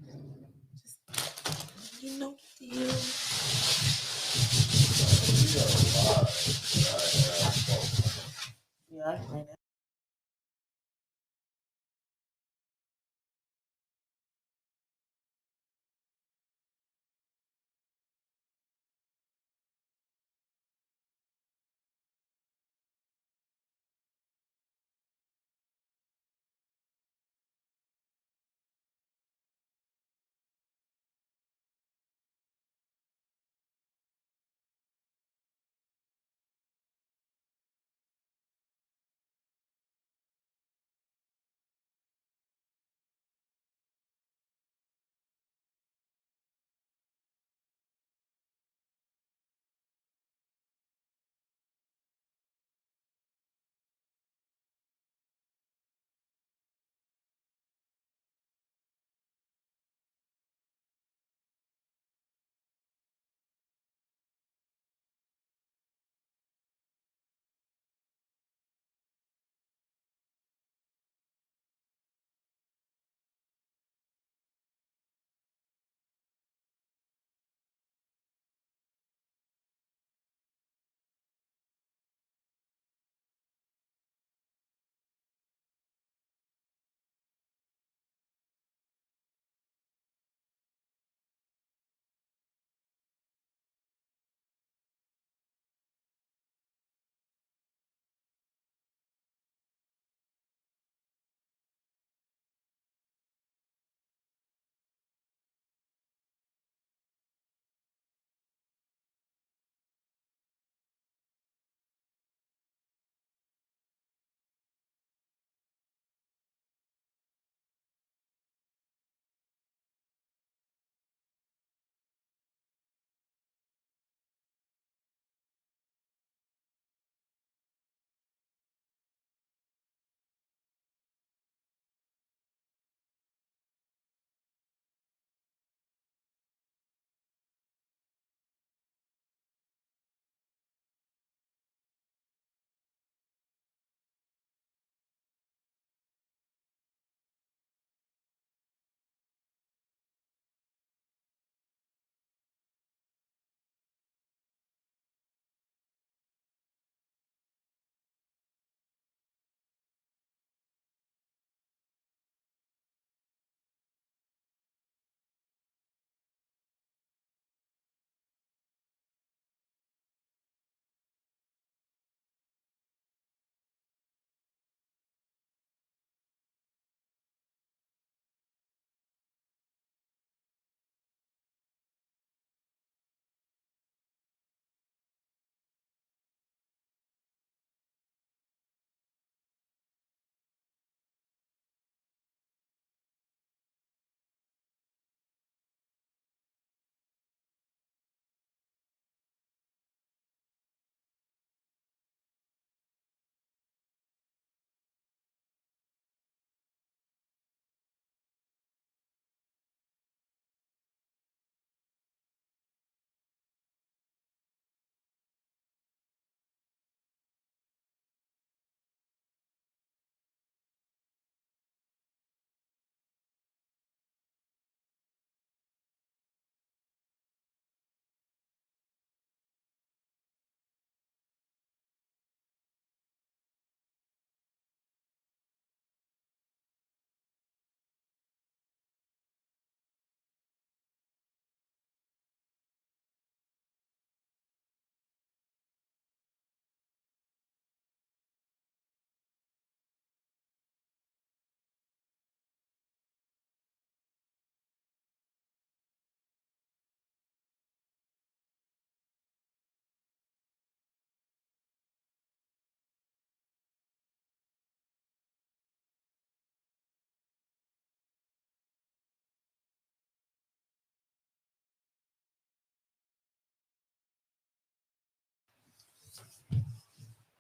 Just, you know the deal. Yeah, I can.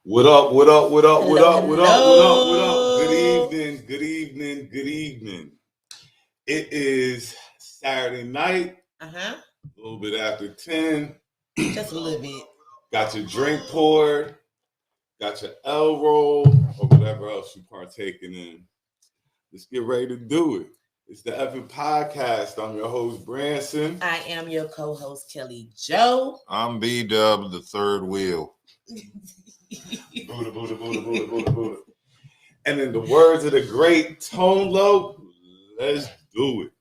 What up, what up, what up, what Hello, up, what up, what up, what up? Good hello. evening, good evening, good evening. It is Saturday night, Uh-huh. a little bit after 10. Just a little bit. Got your drink poured, got your L roll, or whatever else you partaking in. Let's get ready to do it. It's the Epic Podcast. I'm your host, Branson. I am your co-host, Kelly Joe. I'm B-Dub, the third wheel. Buddha, Buddha, Buddha, Buddha, Buddha, Buddha. And in the words of the great Tone Loc, let's do it.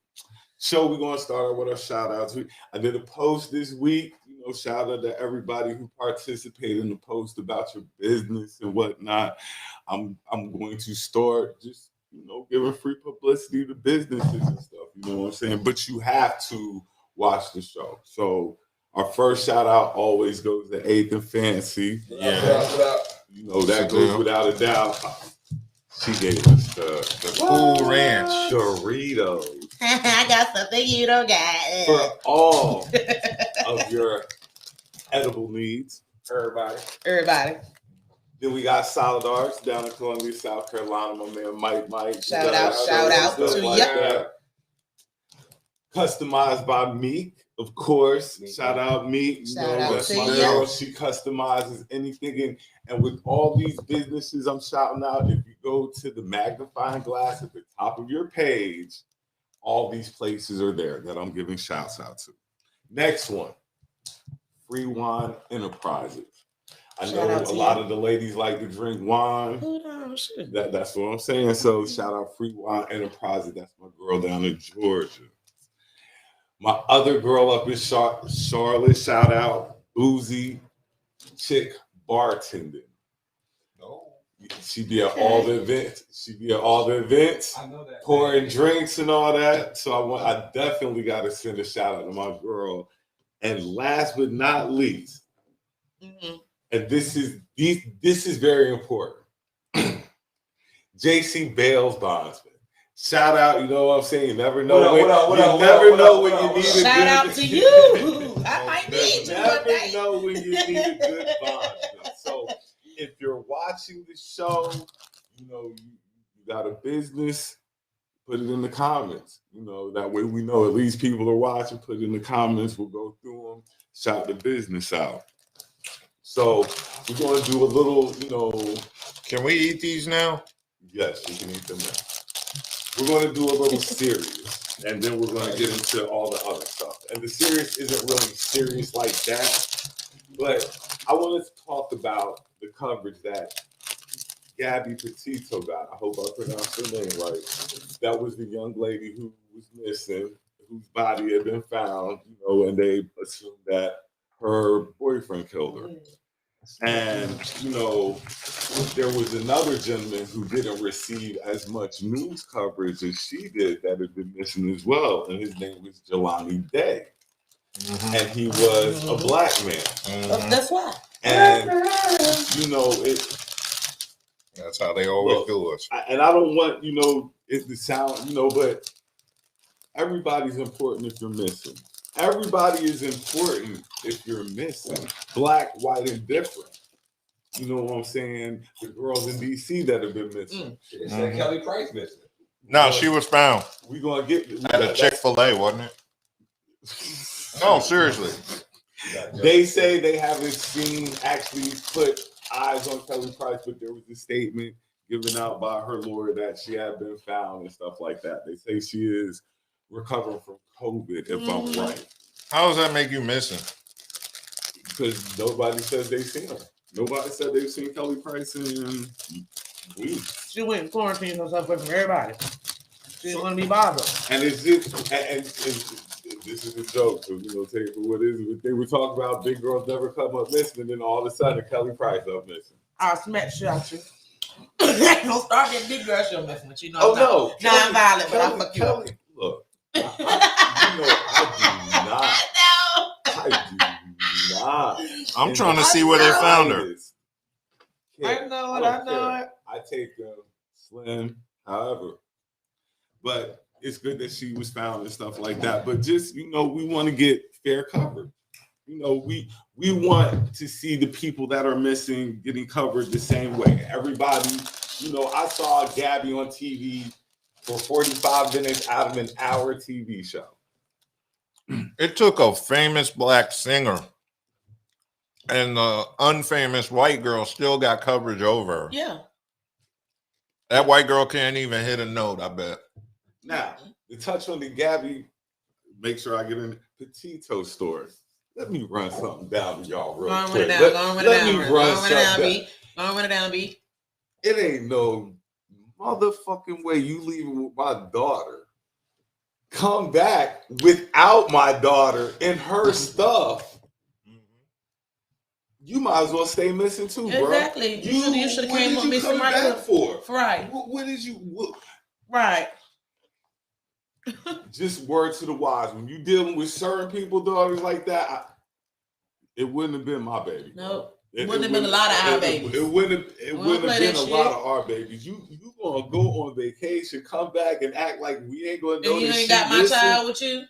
So we're going to start out with our shout-outs. I did a post this week. Shout out to everybody who participated in the post about your business and whatnot. I'm going to start just, giving free publicity to businesses and stuff. You know what I'm saying? But you have to watch the show. So our first shout out always goes to Eighth and Fancy. Yeah. That goes without a doubt. She gave us the Cool Ranch Doritos. I got something you don't got. For all of your edible needs. Everybody. Then we got Solid Arts down in Columbia, South Carolina. My man Mike. Shout out to you. Customized by Meek, of course. Shout out Meek. Shout out That's to my you. girl. She customizes anything. And with all these businesses I'm shouting out, if you go to the magnifying glass at the top of your page, all these places are there that I'm giving shouts out to. Next one, Free Wine Enterprises. I know a lot of the ladies like to drink wine. That's what I'm saying. So shout out Free Wine Enterprises. That's my girl down in Georgia. My other girl up in Charlotte, shout out Boozy Chick Bartending. She be at all the events. I know that. Pouring drinks and all that. So I definitely got to send a shout out to my girl. And last but not least, and this is very important. JC Bales Bondsman. Shout out, you know what I'm saying? You never know when you need a good. Shout out to you. I might need you one day. You never know when you need a good bondsman. So if you're watching the show, you got a business, put it in the comments. That way we know at least people are watching. Put it in the comments. We'll go through them. Shout the business out. So we're going to do a little, Can we eat these now? Yes, you can eat them now. We're going to do a little serious, and then we're going to get into all the other stuff. And the serious isn't really serious like that, but I want to talk about the coverage that Gabby Petito got. I hope I pronounced her name right. That was the young lady who was missing, whose body had been found, and they assumed that her boyfriend killed her. And, there was another gentleman who didn't receive as much news coverage as she did that had been missing as well. And his name was Jelani Day. And he was a black man. That's why. And, That's how they always do us. And I don't want, it to sound, but everybody's important if you're missing. Everybody is important if you're missing. Black, white, and different. You know what I'm saying? The girls in DC that have been missing. It's that Kelly Price missing. No, she was found We're going to get... at a Chick-fil-A, wasn't it? No, seriously. They say they haven't actually put eyes on Kelly Price, but there was a statement given out by her lawyer that she had been found and stuff like that. They say she is recovering from COVID, if I'm right. How does that make you missing? Because nobody says they've seen her. Nobody said they've seen Kelly Price in weeks. She went in quarantine herself from everybody. She didn't want to be bothered. And it's just, and this is a joke, so take it for what it is. But they were talking about big girls never come up missing, and then all of a sudden Kelly Price up missing. I'll smack shit out you. Don't start that big girl shit messing with you. Non-violent, but I'll fuck you up. Look, I do not. I'm trying to see where they found her. I know it. I take them slim, however. But it's good that she was found and stuff like that. But just, we want to get fair coverage. We want to see the people that are missing getting covered the same way. Everybody, I saw Gabby on TV for 45 minutes out of an hour TV show. It took a famous black singer and the unfamous white girl still got coverage over her. Yeah. That white girl can't even hit a note, I bet. Now, to touch on the Gabby, make sure I get in the Petito story. Let me run something down to y'all real quick. Let me run something down. B. It ain't no motherfucking way you leaving with my daughter. Come back without my daughter and her stuff. You might as well stay missing too, bro. Exactly. You should have came up missing back for? Right. What did you? Right. Just word to the wise. When you dealing with certain people, daughters like that, it wouldn't have been my baby. No. It wouldn't have been a lot of our babies. It wouldn't have been a lot of our babies. You gonna go on vacation, come back and act like we ain't gonna know. And you ain't got my child with you.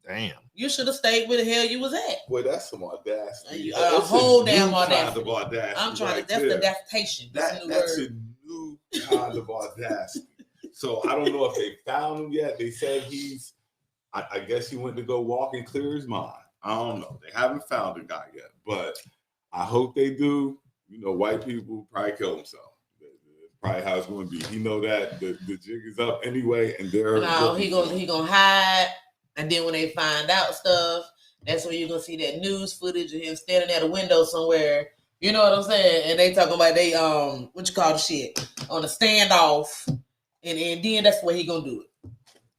Damn. You should have stayed where the hell you was at. Boy, that's some audacity. A whole damn audacity. I'm trying to. That's the adaptation. That's a new kind of audacity. So I don't know if they found him yet. They said I guess he went to go walk and clear his mind. I don't know. They haven't found the guy yet, but I hope they do. You know, white people probably kill themselves. Probably how it's going to be. He know that the jig is up anyway, and they're he gonna hide. And then when they find out stuff, that's when you're gonna see that news footage of him standing at a window somewhere. You know what I'm saying? And they talking about they what you call the shit on a standoff, and then that's where he gonna do it.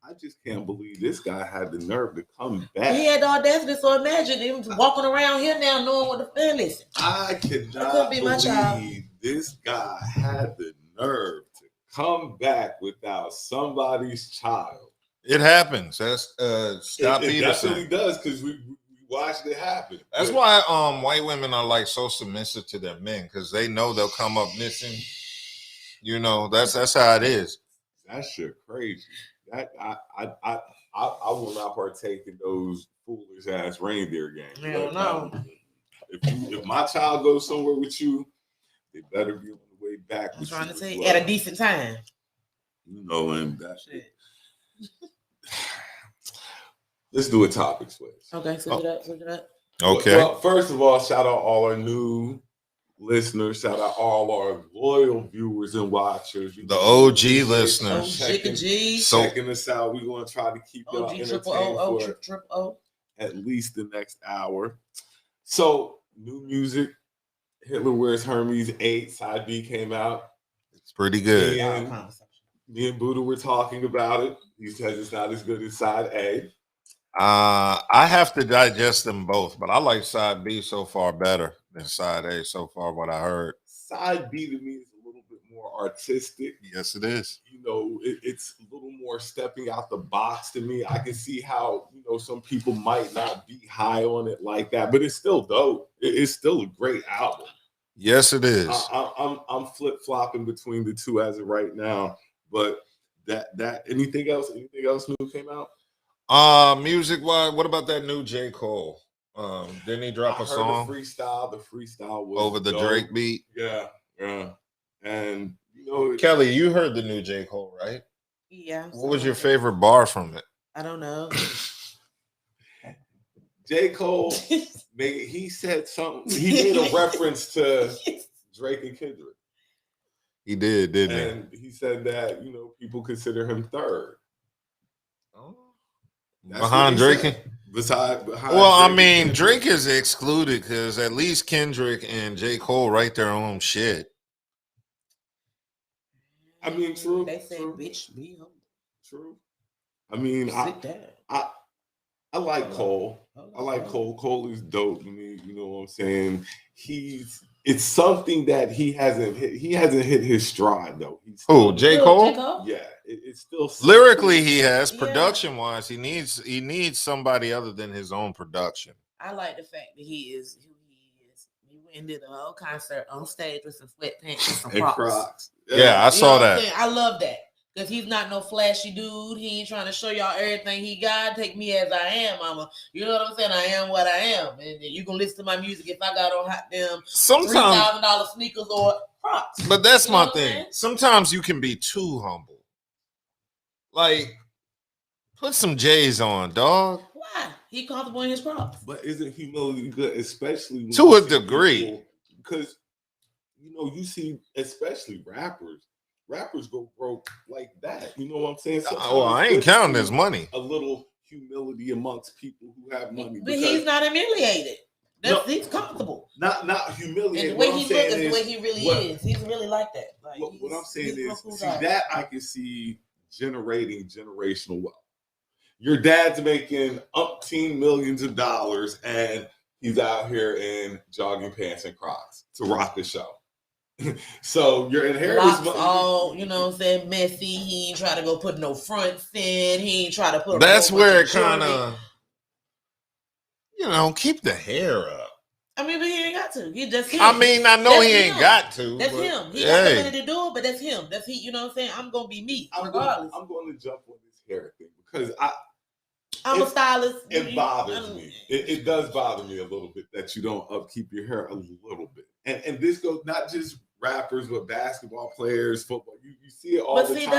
I just can't believe this guy had the nerve to come back. He had the audacity. So imagine him walking around here now, knowing what the fan is. I cannot believe this guy had the nerve to come back without somebody's child. It happens. That's Scott Peterson. It definitely does because we watched it happen. That's why white women are like so submissive to their men because they know they'll come up missing. You know, that's how it is. That shit crazy. That I will not partake in those foolish ass reindeer games. Hell no. If my child goes somewhere with you, they better be on the way back. I'm trying to say at a decent time. You know, and that shit. Let's do a topic switch. Okay, switch it up. Okay. Well, first of all, shout out all our new listeners. Shout out all our loyal viewers and watchers. The OG listeners. Checking us out. We're going to try to keep y'all entertained for at least the next hour. So, new music. Hitler Wears Hermes 8 side B came out. It's pretty good. Me and Buddha were talking about it. He says it's not as good as side A. I have to digest them both, but I like side B so far better than side A so far, what I heard. Side B to me is a little bit more artistic. Yes, it is. You know, it's a little more stepping out the box to me. I can see how, you know, some people might not be high on it like that, but it's still dope. It's still a great album. Yes, it is. I'm flip-flopping between the two as of right now. But that anything else new came out? Music wise, what about that new J. Cole? Didn't he drop a song? The freestyle was over the dope. Drake beat. Yeah. And you know, Kelly, you heard the new J. Cole, right? Yeah. What was your favorite bar from it? I don't know. J. Cole, he said something. He made a reference to Drake and Kendrick. He did, didn't he? And he said that, you know, people consider him third. Oh. Behind Drake? Behind well, I mean, Drake is excluded because at least Kendrick and J. Cole write their own shit. I mean, true. They say, bitch, be humble. True. I mean, I like Cole. I like Cole. Cole is dope to me. You know what I'm saying? It's something that he hasn't hit. He hasn't hit his stride though. Who? J. Cole? Yeah, it's still lyrically he has. Production wise, he needs somebody other than his own production. I like the fact that he is who he is. He went and did a whole concert on stage with some sweatpants and some Crocs. Yeah, I saw that. I love that. Because he's not no flashy dude. He ain't trying to show y'all everything he got. Take me as I am, mama. You know what I'm saying? I am what I am. And you can listen to my music if I got on hot damn $3,000 sneakers or Crocs. But that's my thing. Sometimes you can be too humble. Like, put some J's on, dog. Why? He comfortable in his Crocs. But isn't humility good, especially when to a degree? Because, you know, you see, especially rappers rappers go broke like that. You know what I'm saying? Well, I ain't counting his money. A little humility amongst people who have money. But he's not humiliated. He's comfortable. Not humiliated. And the way he looks is the way he really is. He's really like that. Like, what I'm saying is, that I can see generating generational wealth. Your dad's making umpteen millions of dollars, and he's out here in jogging pants and Crocs to rock the show. So your inheritance, all, you know what I'm saying, messy. He ain't try to go put no fronts in. He ain't try to put. That's where it kind of, keep the hair up. I mean, but he ain't got to. He just him. I mean, I know he ain't got to. That's him. He got the money to do it, but that's him. That's he. You know what I'm saying? I'm gonna be me regardless. I'm going to jump on this hair thing because I'm a stylist. It bothers me. It does bother me a little bit that you don't upkeep your hair a little bit. And this goes not just rappers, but basketball players, football. You see it all the time.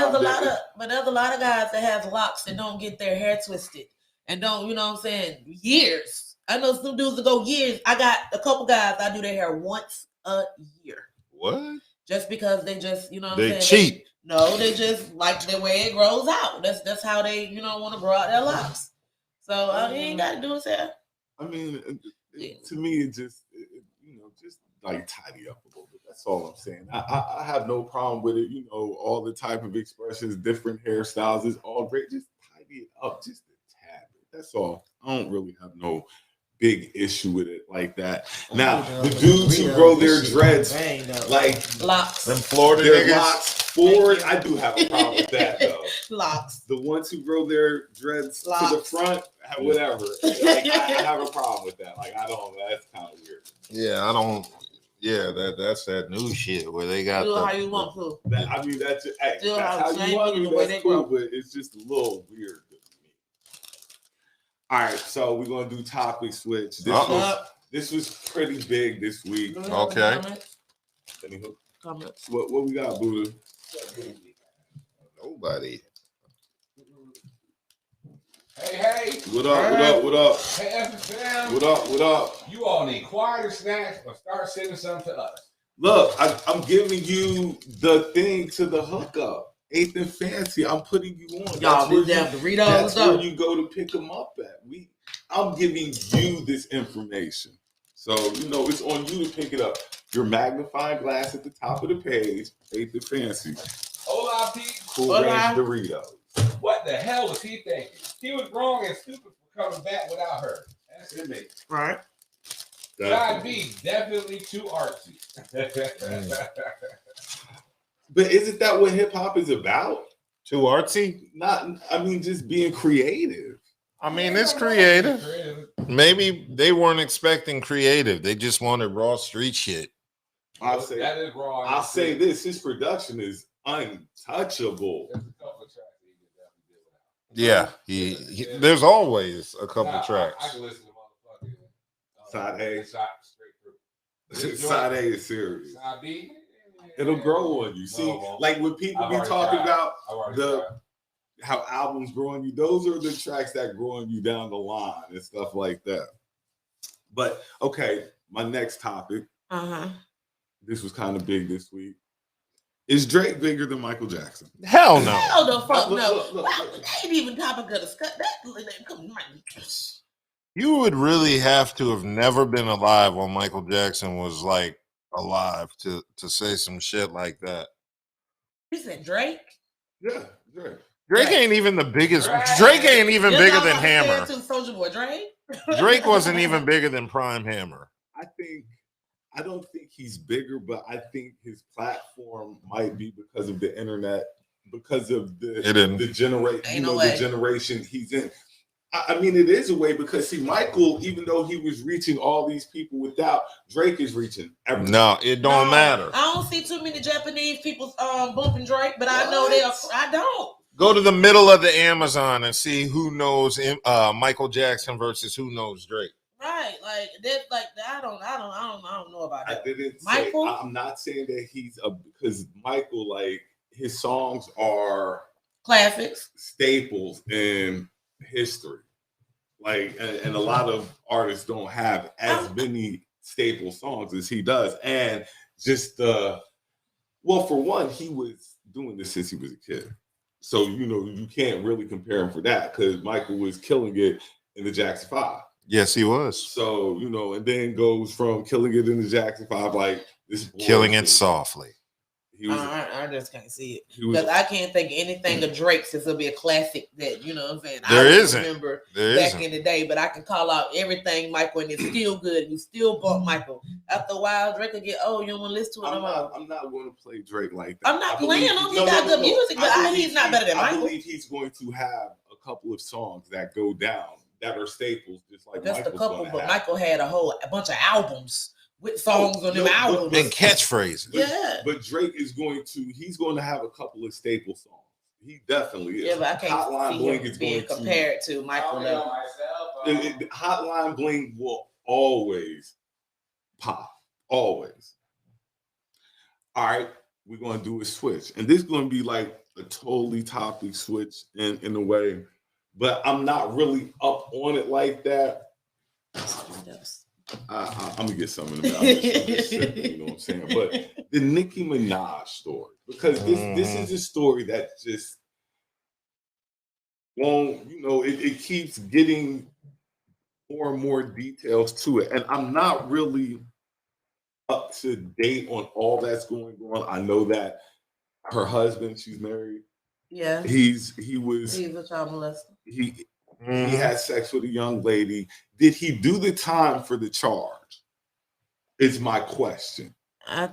There's a lot of guys that have locks and don't get their hair twisted and don't, you know what I'm saying, years. I know some dudes that go years. I got a couple guys, I do their hair once a year. What? Just because they just, you know what I'm saying? Cheap. They just like the way it grows out. That's how they, want to grow out their locks. So he ain't got to do his hair. I mean, to me, it just, just like tidy up a little bit. That's all I'm saying. I have no problem with it. All the type of expressions, different hairstyles is all great. Just tidy it up just a tad bit. That's all. I don't really have no big issue with it like that. Now, the dudes who grow their dreads like locks, them Florida their niggas. Locks forward, I do have a problem with that though. Locks. The ones who grow their dreads to the front, whatever. Like, I have a problem with that. Like, I don't. That's kind of weird. Yeah, I don't. Yeah, that's that new shit where they got. Do how you want to. That's how you want to. That's cool, but it's just a little weird. All right, so we're gonna do topic switch. This was pretty big this week. Okay. Comments. What we got, Buddha? Nobody. Hey. What up? Hey, fam. What up? You all need quieter snacks or start sending some to us. Look, I'm giving you the thing to the hookup. 8th and Fancy, I'm putting you on. Y'all move down Doritos. That's where you go to pick them up at. I'm giving you this information. So, it's on you to pick it up. Your magnifying glass at the top of the page, 8th and Fancy. Hola, Pete. Cool Ranch Doritos. What the hell was he thinking? He was wrong and stupid for coming back without her. That's it. Right. Side B, definitely too artsy. But isn't that what hip hop is about? Too artsy? Just being creative. I mean, it's creative. Maybe they weren't expecting creative. They just wanted raw street shit. That is raw. I'll say this: his production is untouchable. Yeah, there's always a couple tracks. I can listen to motherfucking Side A. Straight through. Side A is serious. Side B. It'll grow on you. See, like when people be talking about how albums grow on you, those are the tracks that grow on you down the line and stuff like that. But okay, my next topic. This was kind of big this week. Is Drake bigger than Michael Jackson? Hell no. Hell the fuck no. That ain't even topic of discussion. You would really have to have never been alive when Michael Jackson was like alive to say some shit like that. You said Drake? Yeah, Drake. Drake ain't even the biggest. Drake ain't even bigger than Hammer. Soulja Boy Drake? Drake wasn't even bigger than Prime Hammer. I don't think he's bigger, but I think his platform might be because of the internet, because of the generation, the generation he's in. I mean, it is a way because see, Michael, even though he was reaching all these people without, Drake is reaching everyone. No, it don't matter. I don't see too many Japanese people bumping Drake, but I know they are. I don't. Go to the middle of the Amazon and see who knows Michael Jackson versus who knows Drake. Right, like that. Like I don't know about that. I didn't Michael. I'm not saying that he's because Michael, like his songs are classics, staples in history. Like, and a lot of artists don't have as many staple songs as he does, and just for one, he was doing this since he was a kid. So, you can't really compare him for that because Michael was killing it in the Jackson 5. Yes, he was. So, and then goes from killing it in the Jackson 5, like this. Killing it softly. I just can't see it. Because I can't think of anything of Drake since it'll be a classic that, you know what I'm saying? There isn't. Remember back in the day, but I can call out everything Michael and it's still good. You still bump Michael. After a while, Drake will get, you don't want to listen to it no more. I'm not going to play Drake like that. I'm not playing him. He got good music, but he's not better than Michael. I believe he's going to have a couple of songs that go down that are staples, just like Just Michael's a couple, but have. Michael had a bunch of albums. With songs on them albums and catchphrases. But Drake he's going to have a couple of staple songs. He definitely is. Yeah, but I can't Hotline see Bling him is being going compared to Michael. Hotline Bling will always pop. Always. All right, we're going to do a switch. And this is going to be like a totally topic switch in a way. But I'm not really up on it like that. I'm gonna get something about this. You know what I'm saying? But the Nicki Minaj story, because this is a story that just won't, it keeps getting more and more details to it, and I'm not really up to date on all that's going on. I know that her husband, she's married. Yeah, he was a child molester. He had sex with a young lady. Did he do the time for the charge? Is my question.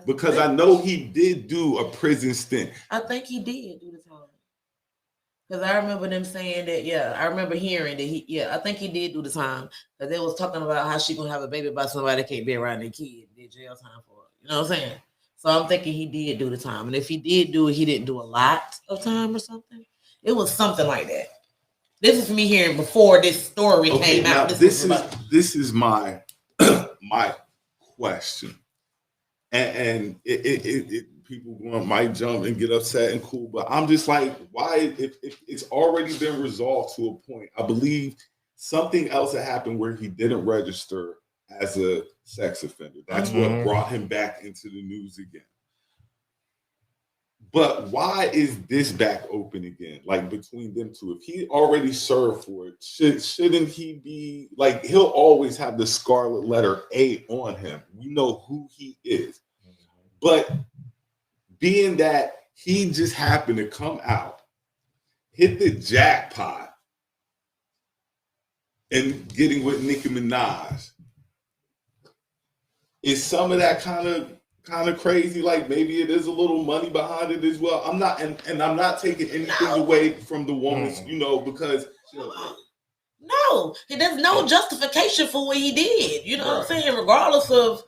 Because I know he did do a prison stint. I think he did do the time. Because I remember them saying that, I remember hearing that I think he did do the time. Because they was talking about how she gonna have a baby by somebody that can't be around their kid. Did jail time for it. You know what I'm saying? So I'm thinking he did do the time. And if he did do it, he didn't do a lot of time or something. It was something like that. This is me hearing before this story came out. This is my my question, and it people might jump and get upset and cool, but I'm just like, why? If it's already been resolved to a point, I believe something else had happened where he didn't register as a sex offender. That's what brought him back into the news again. But why is this back open again? Like between them two, if he already served for it, shouldn't he be like? He'll always have the scarlet letter A on him. We know who he is. But being that he just happened to come out, hit the jackpot, and getting with Nicki Minaj, is some of that kind of crazy? Like maybe it is a little money behind it as well. I'm not, and I'm not taking anything away from the woman's, because no, there's no justification for what he did. You know what I'm saying? Regardless of,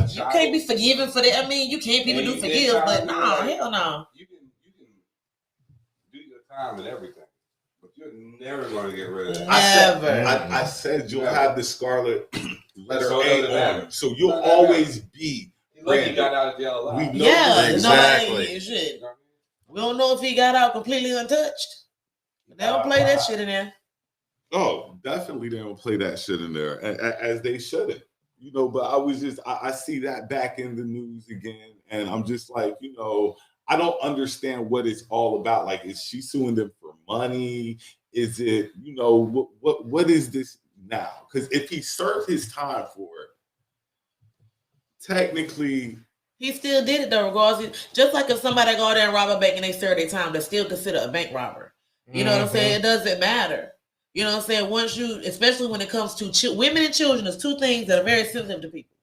you can't be forgiven for that. I mean, you can't people do forgive, but hell no. You can do your time and everything, but you're never going to get rid of that. I said you'll have the scarlet letter A on him, so you'll always be. He got out of jail alive. Exactly. We don't know if he got out completely untouched. They don't play that shit in there. Oh, definitely they don't play that shit in there, as they shouldn't. But I was just, I see that back in the news again, and I'm just like, I don't understand what it's all about. Like, is she suing them for money? Is it, what is this now? Because if he served his time for it, technically, he still did it though, regardless. Just like if somebody go there and rob a bank and they serve their time, they're still considered a bank robber. You know what I'm saying? It doesn't matter. You know what I'm saying? Once you, especially when it comes to women and children, there's two things that are very sensitive to people.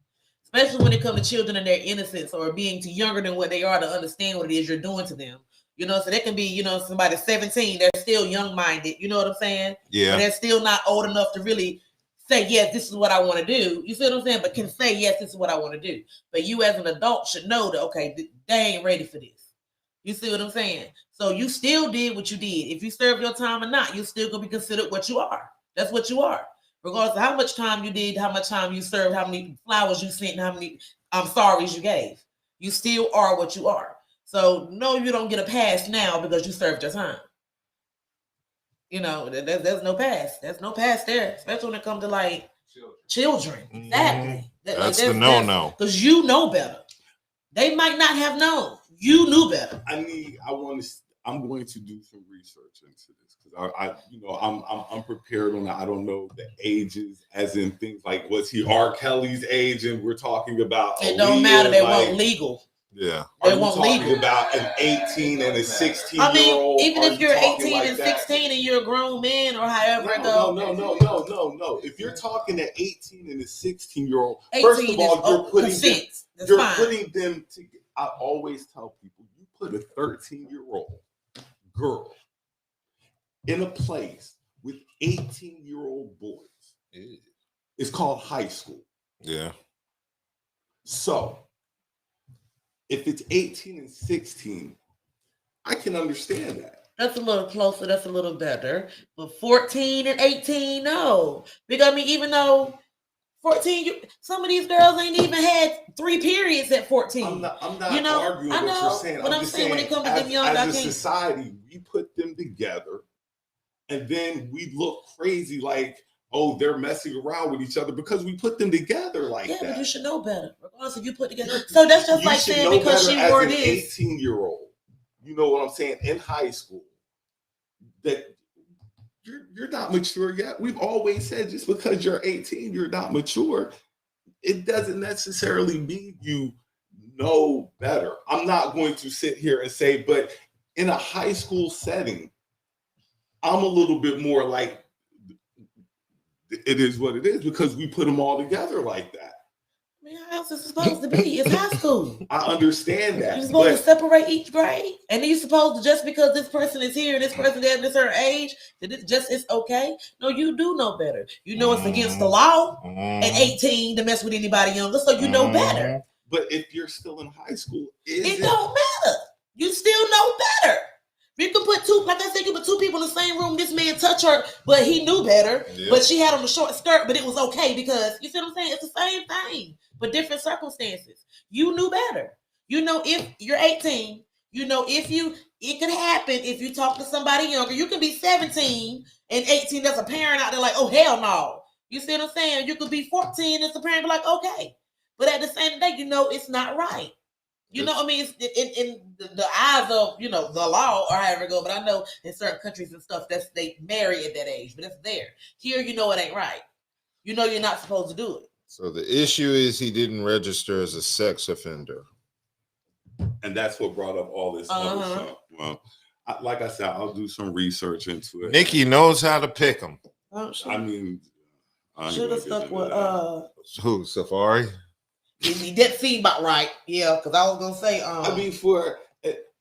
Especially when it comes to children and their innocence or being too younger than what they are to understand what it is you're doing to them. So they can be, somebody 17, they're still young-minded. You know what I'm saying? Yeah. But they're still not old enough to really say, yes, this is what I want to do. You see what I'm saying? But can say, yes, this is what I want to do. But you as an adult should know that, okay, they ain't ready for this. You see what I'm saying? So you still did what you did. If you serve your time or not, you're still going to be considered what you are. That's what you are. Regardless of how much time you did, how much time you served, how many flowers you sent, and how many sorries you gave. You still are what you are. So no, you don't get a pass now because you served your time. There's no pass. There's no pass there, especially when it comes to like children. Exactly. That's the no-no. Because you know better. They might not have known. You knew better. I'm going to do some research into this because I'm unprepared on that. I don't know the ages, as in things like was he R. Kelly's age, and we're talking about it don't matter. They like, weren't legal. Yeah, they weren't legal. Talking about an 18 and a 16 I mean, year old. even if you're 18 like and that? 16 and you're a grown man or however it goes. No. If you're talking an 18 and a 16-year-old, first of all, you're putting them together. I always tell people, you put a 13-year-old girl in a place with 18-year-old boys. It's called high school. Yeah. So if it's 18 and 16, I can understand that. That's a little closer. That's a little better. But 14 and 18, no. Because I mean, even though 14, some of these girls ain't even had 3 periods at 14. I'm not arguing what you're saying. But I'm just saying when it comes to them young, as a society, we put them together, and then we look crazy like, oh, they're messing around with each other because we put them together like that. Yeah, but you should know better, regardless if you put together. So that's just like saying because she wore this. 18-year-old, you know what I'm saying, in high school, that you're not mature yet. We've always said just because you're 18, you're not mature. It doesn't necessarily mean you know better. I'm not going to sit here and say, but in a high school setting, I'm a little bit more like, it is what it is because we put them all together like that. I mean, how else is it supposed to be? It's high school. I understand that. You're supposed to separate each grade, and then you're supposed to, just because this person is here and this person is at this certain age, that it's okay. No, you do know better. You know it's against the law at 18 to mess with anybody younger, so you know better. But if you're still in high school, it don't matter. You still know better. You can put two, like I said, you put 2 people in the same room. This man touched her, but he knew better. Yeah. But she had on a short skirt, but it was okay because, you see what I'm saying? It's the same thing, but different circumstances. You knew better. You know, if you're 18, you know, it could happen if you talk to somebody younger. You can be 17 and 18. There's a parent out there like, oh, hell no. You see what I'm saying? You could be 14 and the parent be like, okay. But at the same day, you know, it's not right. You know what I mean? It's in the eyes of, you know, the law or however it goes. But I know in certain countries and stuff, they marry at that age. But it's there. Here, you know it ain't right. You know you're not supposed to do it. So the issue is he didn't register as a sex offender. And that's what brought up all this other stuff. Well, like I said, I'll do some research into it. Nikki knows how to pick them. I mean, should have stuck with who? Safari? He did seem about right, yeah. Because I was gonna say, I mean, for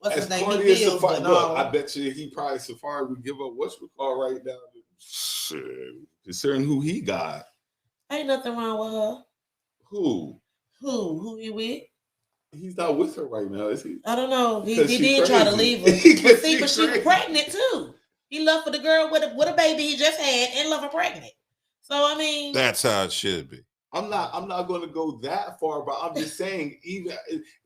what's his name? Corny as Safari, look, I bet you he probably Safari would give up what's we call right now. Shit, considering who he got, ain't nothing wrong with her. Who he with? He's not with her right now, is he? I don't know. He did try to leave her, but she's pregnant too. He left for the girl with a baby he just had and left her pregnant. So I mean, that's how it should be. I'm not going to go that far, but I'm just saying, even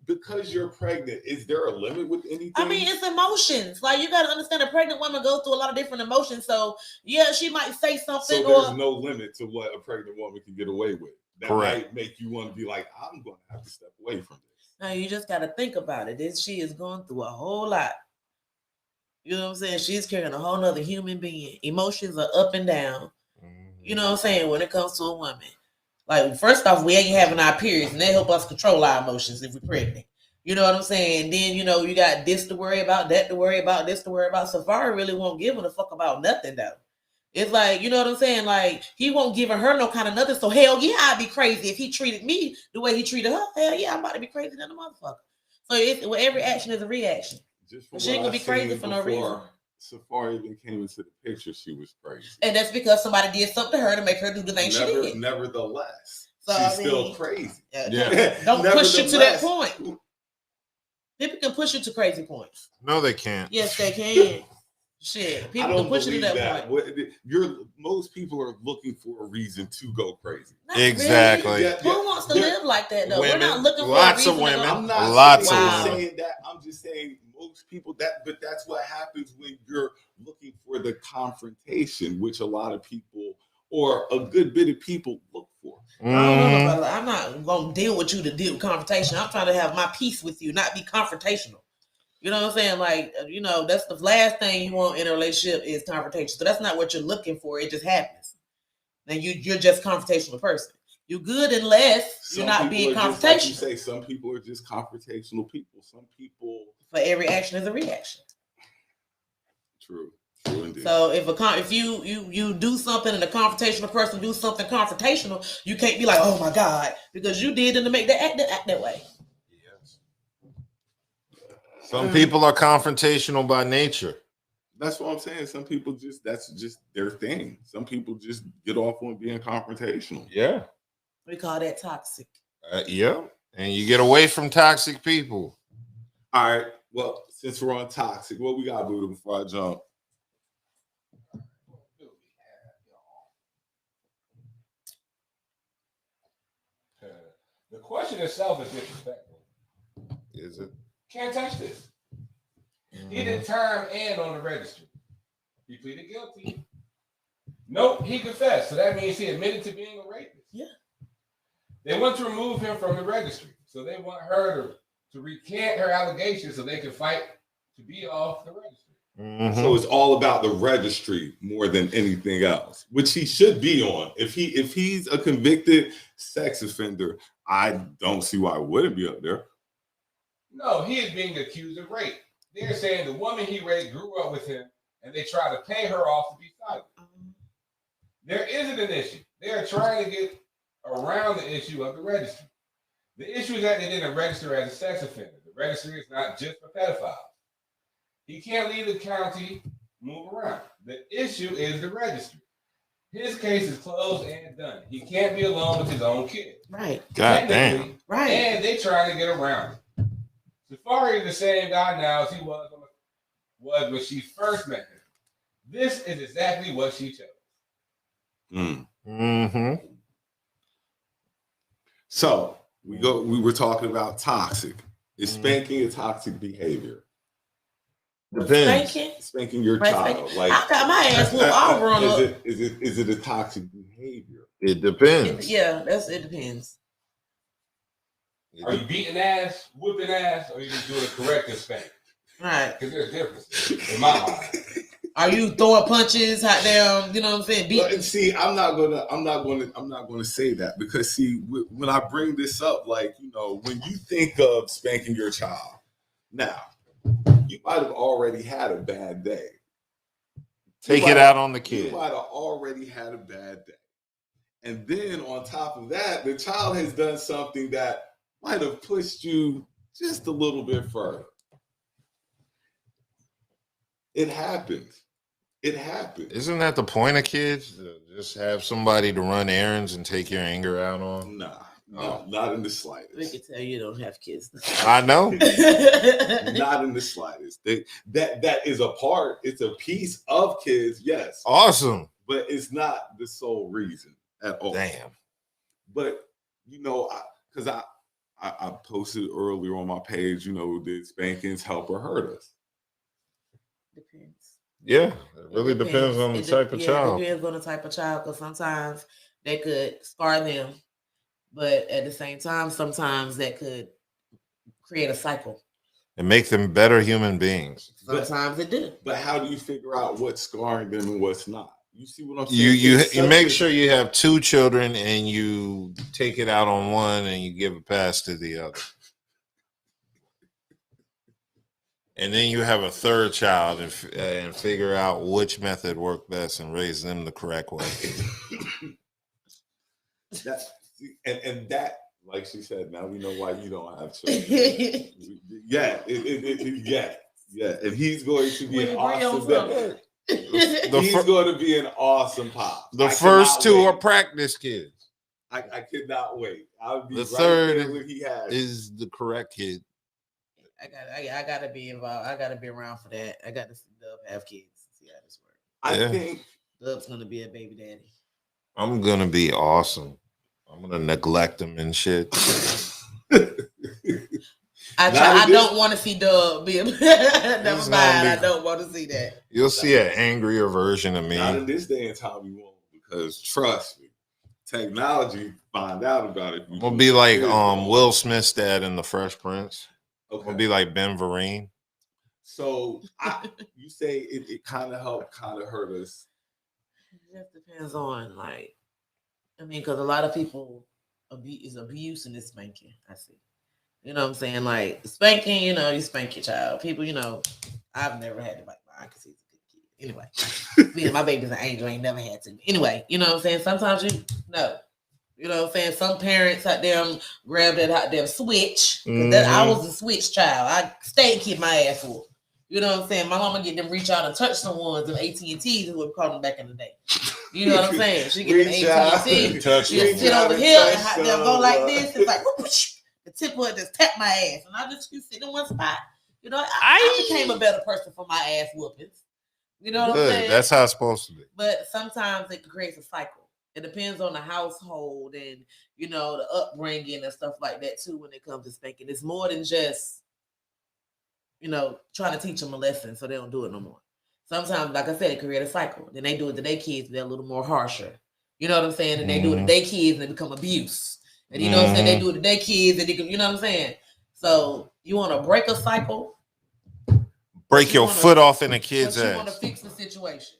because you're pregnant, is there a limit with anything? I mean, it's emotions. Like, you got to understand, a pregnant woman goes through a lot of different emotions. So, yeah, she might say something. So there's no limit to what a pregnant woman can get away with. That might make you want to be like, I'm going to have to step away from this. Now, you just got to think about it. She is going through a whole lot. You know what I'm saying? She's carrying a whole nother human being. Emotions are up and down. You know what I'm saying? When it comes to a woman. Like, first off, we ain't having our periods, and they help us control our emotions if we're pregnant. You know what I'm saying? And then, you know, you got this to worry about, that to worry about, this to worry about. Safari really won't give a fuck about nothing, though. It's like, you know what I'm saying? Like, he won't give her no kind of nothing. So, hell yeah, I'd be crazy if he treated me the way he treated her. Hell yeah, I'm about to be crazy than a motherfucker. So, every action is a reaction. She ain't gonna be crazy for no reason. Safari even came into the picture, she was crazy. And that's because somebody did something to her to make her do the thing she did. Nevertheless, she's still crazy. Yeah. Don't push you to that point. People can push you to crazy points. No, they can't. Yes, they can. Shit. People can push you to that point. Most people are looking for a reason to go crazy. Not exactly. Really. Who wants to live like that, though? Women, we're not looking for lots a reason of women. I'm not lots saying that. I'm just saying most people but that's what happens when you're looking for the confrontation, which a lot of people or a good bit of people look for. I'm not going to deal with you to deal with confrontation. I'm trying to have my peace with you, not be confrontational. You know what I'm saying? Like, that's the last thing you want in a relationship is confrontation. So that's not what you're looking for. It just happens. Then you're just a confrontational person. You're good unless you're not being confrontational. Like you say, some people are just confrontational people. Some people, for every action is a reaction. True indeed. So if you do something and a confrontational person do something confrontational, you can't be like, oh my God, because you did to make that act that way. Yes. Some people are confrontational by nature. That's what I'm saying. Some people that's just their thing. Some people just get off on being confrontational. Yeah. We call that toxic. Yeah. And you get away from toxic people. All right. Well, since we're on toxic, what we got, Buddha, before I jump? The question itself is disrespectful. Is it? Can't touch this. He did time and on the registry. He pleaded guilty. Nope, he confessed. So that means he admitted to being a rapist. Yeah. They want to remove him from the registry. So they want her to recant her allegations so they can fight to be off the registry. Mm-hmm. So it's all about the registry more than anything else, which he should be on. If he's a convicted sex offender, I don't see why it wouldn't be up there. No, he is being accused of rape. They're saying the woman he raped grew up with him and they try to pay her off to be silent. There isn't an issue. They are trying to get around the issue of the registry. The issue is that they didn't register as a sex offender. The registry is not just for pedophiles. He can't leave the county, move around. The issue is the registry. His case is closed and done. He can't be alone with his own kid. Right. God damn. Right. And they trying to get around it. Safari is the same guy now as he was when she first met him. This is exactly what she chose. Mm-hmm. So we were talking about toxic. Is spanking a toxic behavior? Depends. Spanking your child. Like I got my ass whooped all grown up. Is it a toxic behavior? It depends. It depends. Are you beating ass, whipping ass, or are you just doing a corrective spank? Right. Because there's a difference in my mind. Are you throwing punches, hot down? You know what I'm saying? But see, I'm not gonna say that because see, when I bring this up, like when you think of spanking your child, now you might have already had a bad day. Take it out on the kid. You might have already had a bad day, and then on top of that, the child has done something that might have pushed you just a little bit further. It happens. It happens. Isn't that the point of kids? Just have somebody to run errands and take your anger out on? Nah, not in the slightest. We can tell you don't have kids. I know. Not in the slightest. That is a part. It's a piece of kids, yes. Awesome. But it's not the sole reason at all. Damn. But because I posted earlier on my page, did spankings help or hurt us? Depends. Yeah, it really depends on the type of child. It depends on the type of child, because sometimes they could scar them, but at the same time, sometimes that could create a cycle and make them better human beings. Sometimes it do. But how do you figure out what's scarring them and what's not? You see what I'm saying? You make sure you have two children and you take it out on one and you give a pass to the other. And then you have a third child and figure out which method worked best and raise them the correct way. That, like she said, now we know why you don't have children. Yeah. And he's going to be an awesome dad. He's going to be an awesome pop. The first two are practice kids. I could not wait. I'll be the right third there when he has. Is the correct kid. I gotta be involved. I gotta be around for that. I got to see Dub have kids. See how this works. I think Dub's gonna be a baby daddy. I'm gonna be awesome. I'm gonna neglect him and shit. I don't want to see Dub be a never mind. I don't want to see that. You'll see an angrier version of me. Not in this day and time you won't, because trust me, technology find out about it. We'll be like Will Smith's dad in The Fresh Prince. Okay. We'll be like Ben Vereen. So you say it kind of helped, kind of hurt us. It just depends on like, I mean, because a lot of people is abuse in this spanking. I see. You know what I'm saying? Like spanking, you spank your child. People, I've never had to bite mine because he's a good kid. Anyway, me and my baby's an angel. Ain't never had to. Anyway, you know what I'm saying? Sometimes no. You know what I'm saying? Some parents out there grab that out there switch. Because I was a switch child. I stayed keep my ass whooped. You know what I'm saying? My mama get them reach out and touch some ones, them AT&Ts is what we called them back in the day. You know what I'm saying? She get them AT&T. She'll sit over here and they'll go like this. It's like, whoosh, the tip would just tap my ass. And I just sit in one spot. I became a better person for my ass whoopings. You know what I'm saying? That's how it's supposed to be. But sometimes it creates a cycle. It depends on the household and, the upbringing and stuff like that, too, when it comes to spanking. It's more than just, trying to teach them a lesson so they don't do it no more. Sometimes, like I said, it creates a cycle. Then they do it to their kids, they're a little more harsher. You know what I'm saying? And they do it to their kids and they become abuse. And you know what I'm saying? They do it to their kids and you know what I'm saying? So you want to break a cycle. Break your foot off in a kid's ass. You want to fix the situation.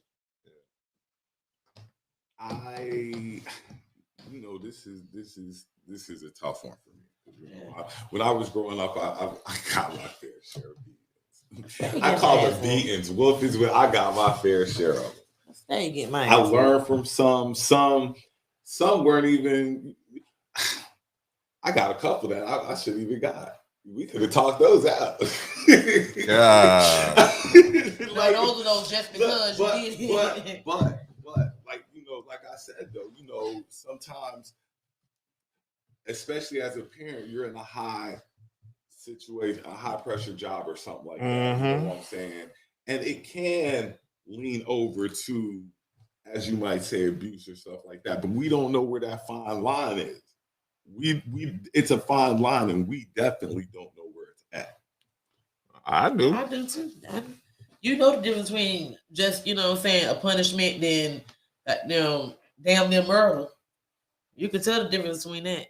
This is a tough one for me. When I was growing up, I got my fair share of beatings. I call them beatings. Whoopings, but I got my fair share of them. I learned from some. Some weren't even. I got a couple that I shouldn't even got. We could have talked those out. God. Like those are those just because you did. But like I said though, sometimes, especially as a parent, you're in a high situation, a high pressure job or something like that. You know what I'm saying? And it can lean over to, as you might say, abuse or stuff like that. But we don't know where that fine line is. It's a fine line, and we definitely don't know where it's at. I do too. You know the difference between just, a punishment than damn near murder. You can tell the difference between that.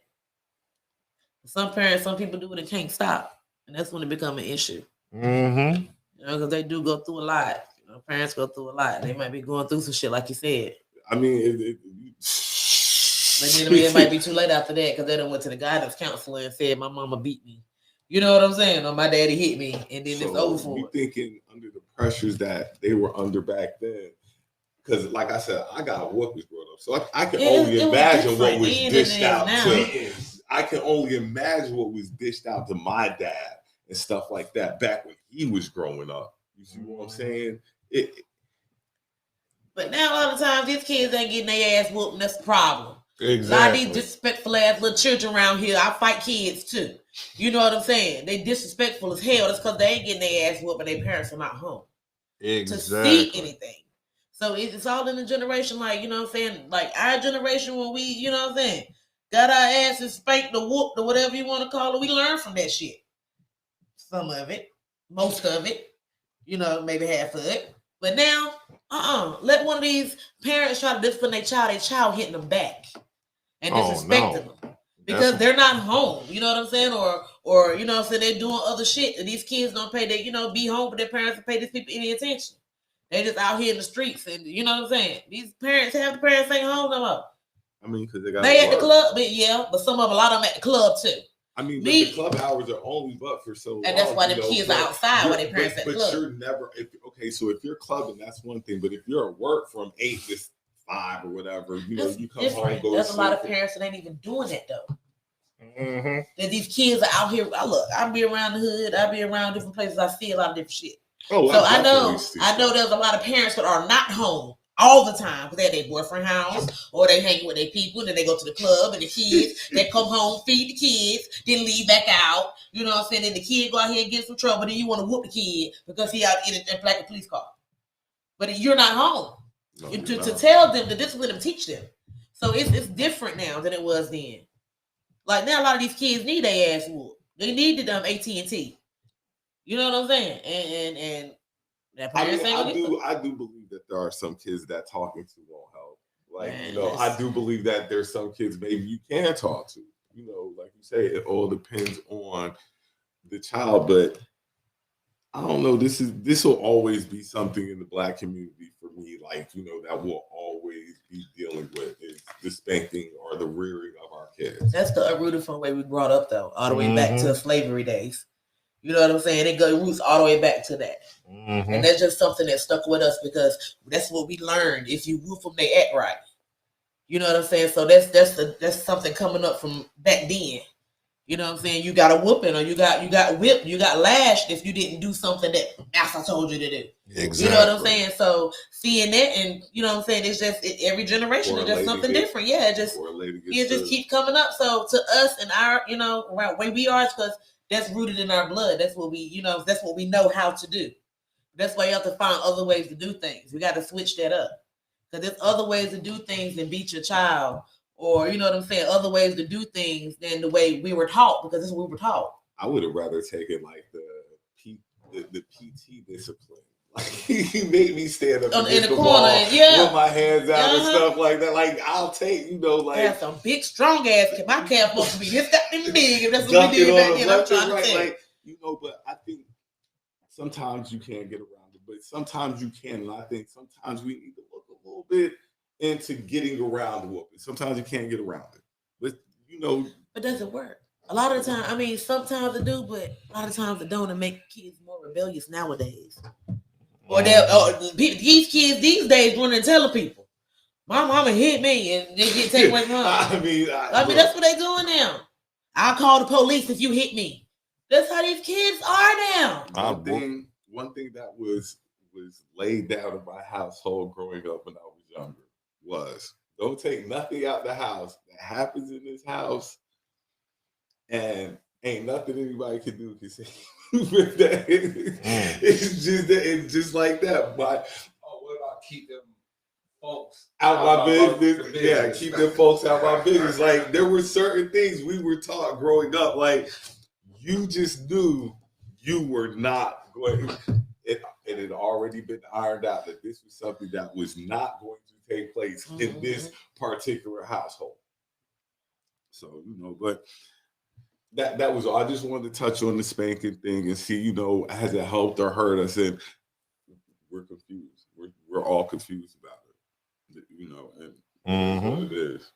Some people do it and can't stop, and that's when it becomes an issue. Because they do go through a lot. Parents go through a lot. They might be going through some shit, like you said. I mean, but then it might be too late after that because they done went to the guidance counselor and said my mama beat me. You know what I'm saying? Or my daddy hit me, and then it's over for it. Thinking under the pressures that they were under back then. Because, like I said, I got whoopings growing up, so I can only imagine what was dished out to. I can only imagine what was dished out to my dad and stuff like that back when he was growing up. You see what I'm saying? But now a lot of times these kids ain't getting their ass whooped, and that's the problem. Exactly. A lot of these disrespectful ass little children around here, I fight kids too. You know what I'm saying? They disrespectful as hell. That's because they ain't getting their ass whooped and their parents are not home to see anything. So it's all in the generation, like, you know what I'm saying? Like our generation when we, you know what I'm saying, got our asses spanked or whooped or whatever you want to call it, we learned from that shit. Some of it, most of it, maybe half of it. But now, let one of these parents try to discipline their child hitting them back and disrespecting them. Because they're not home, you know what I'm saying? Or you know what I'm saying, they're doing other shit. And these kids don't pay be home with their parents and pay these people any attention. They just out here in the streets, and you know what I'm saying? These parents ain't home no more. I mean, because they at the club, but a lot of them at the club too. I mean, but the club hours are only but for so long. And that's why the kids are outside while their parents at the club. But you're never, so if you're clubbing, that's one thing. But if you're at work from 8 to 5 or whatever, you come home, go There's to a lot of parents that ain't even doing that though. That these kids are out here. I be around the hood. I be around different places. I see a lot of different shit. Oh, so I know there's a lot of parents that are not home all the time because they're at their boyfriend house or they hang with their people and then they go to the club and the kids they come home, feed the kids, then leave back out. You know what I'm saying? Then the kid go out here and get some trouble. Then you want to whoop the kid because he out in a black police car. But you're not home to tell them, to discipline them, teach them. So it's different now than it was then. Like now, a lot of these kids need their ass whooped. They need the dumb AT&T. You know what I'm saying? And that parents I do believe that there are some kids that talking to won't help. Like, I do believe that there's some kids maybe you can talk to. Like you say, it all depends on the child. But I don't know. This will always be something in the Black community for me. Like, that will always be dealing with is the spanking or the rearing of our kids. That's the rooted from the way we brought up, though, all the way back to slavery days. You know what I'm saying? It goes roots all the way back to that. And that's just something that stuck with us because that's what we learned. If you whoop them, they act right. You know what I'm saying? So that's something coming up from back then. You know what I'm saying? You got a whooping or you got whipped, you got lashed if you didn't do something that I told you to do. Exactly. You know what I'm saying? So seeing that and you know what I'm saying, it's just every generation is just something different. Yeah, it just keeps coming up. So to us and our, way we are, it's because that's rooted in our blood. That's what we, that's what we know how to do. That's why you have to find other ways to do things. We got to switch that up. Because there's other ways to do things than beat your child. Or, you know what I'm saying, other ways to do things than the way we were taught, because this is what we were taught. I would have rather taken like the PT discipline. Like he made me stand up in the corner, with my hands out and stuff like that. Like I'll take, have some big strong ass. My calf must be this goddamn big. If that's what we did back then, I'm trying to say. But I think sometimes you can't get around it, but sometimes you can. And I think sometimes we need to look a little bit into getting around the whooping. Sometimes you can't get around it, but But does it work? A lot of the time, I mean, sometimes it do, but a lot of times it don't, and make kids more rebellious nowadays. Or these kids these days running and telling people, "My mama hit me," and they get taken away from her. I mean, that's what they doing now. I'll call the police if you hit me. That's how these kids are now. One thing that was laid down in my household growing up when I was younger was don't take nothing out the house that happens in this house, and ain't nothing anybody can do can say with that. It's just like that. But what about keep them folks out my business? Yeah, keep them folks out my business. Like there were certain things we were taught growing up. Like you just knew you were not going. It had already been ironed out that this was something that was not going to take place in this particular household. So, but that was all. I just wanted to touch on the spanking thing and see, has it helped or hurt us? And we're confused. We're all confused about it, and what it is.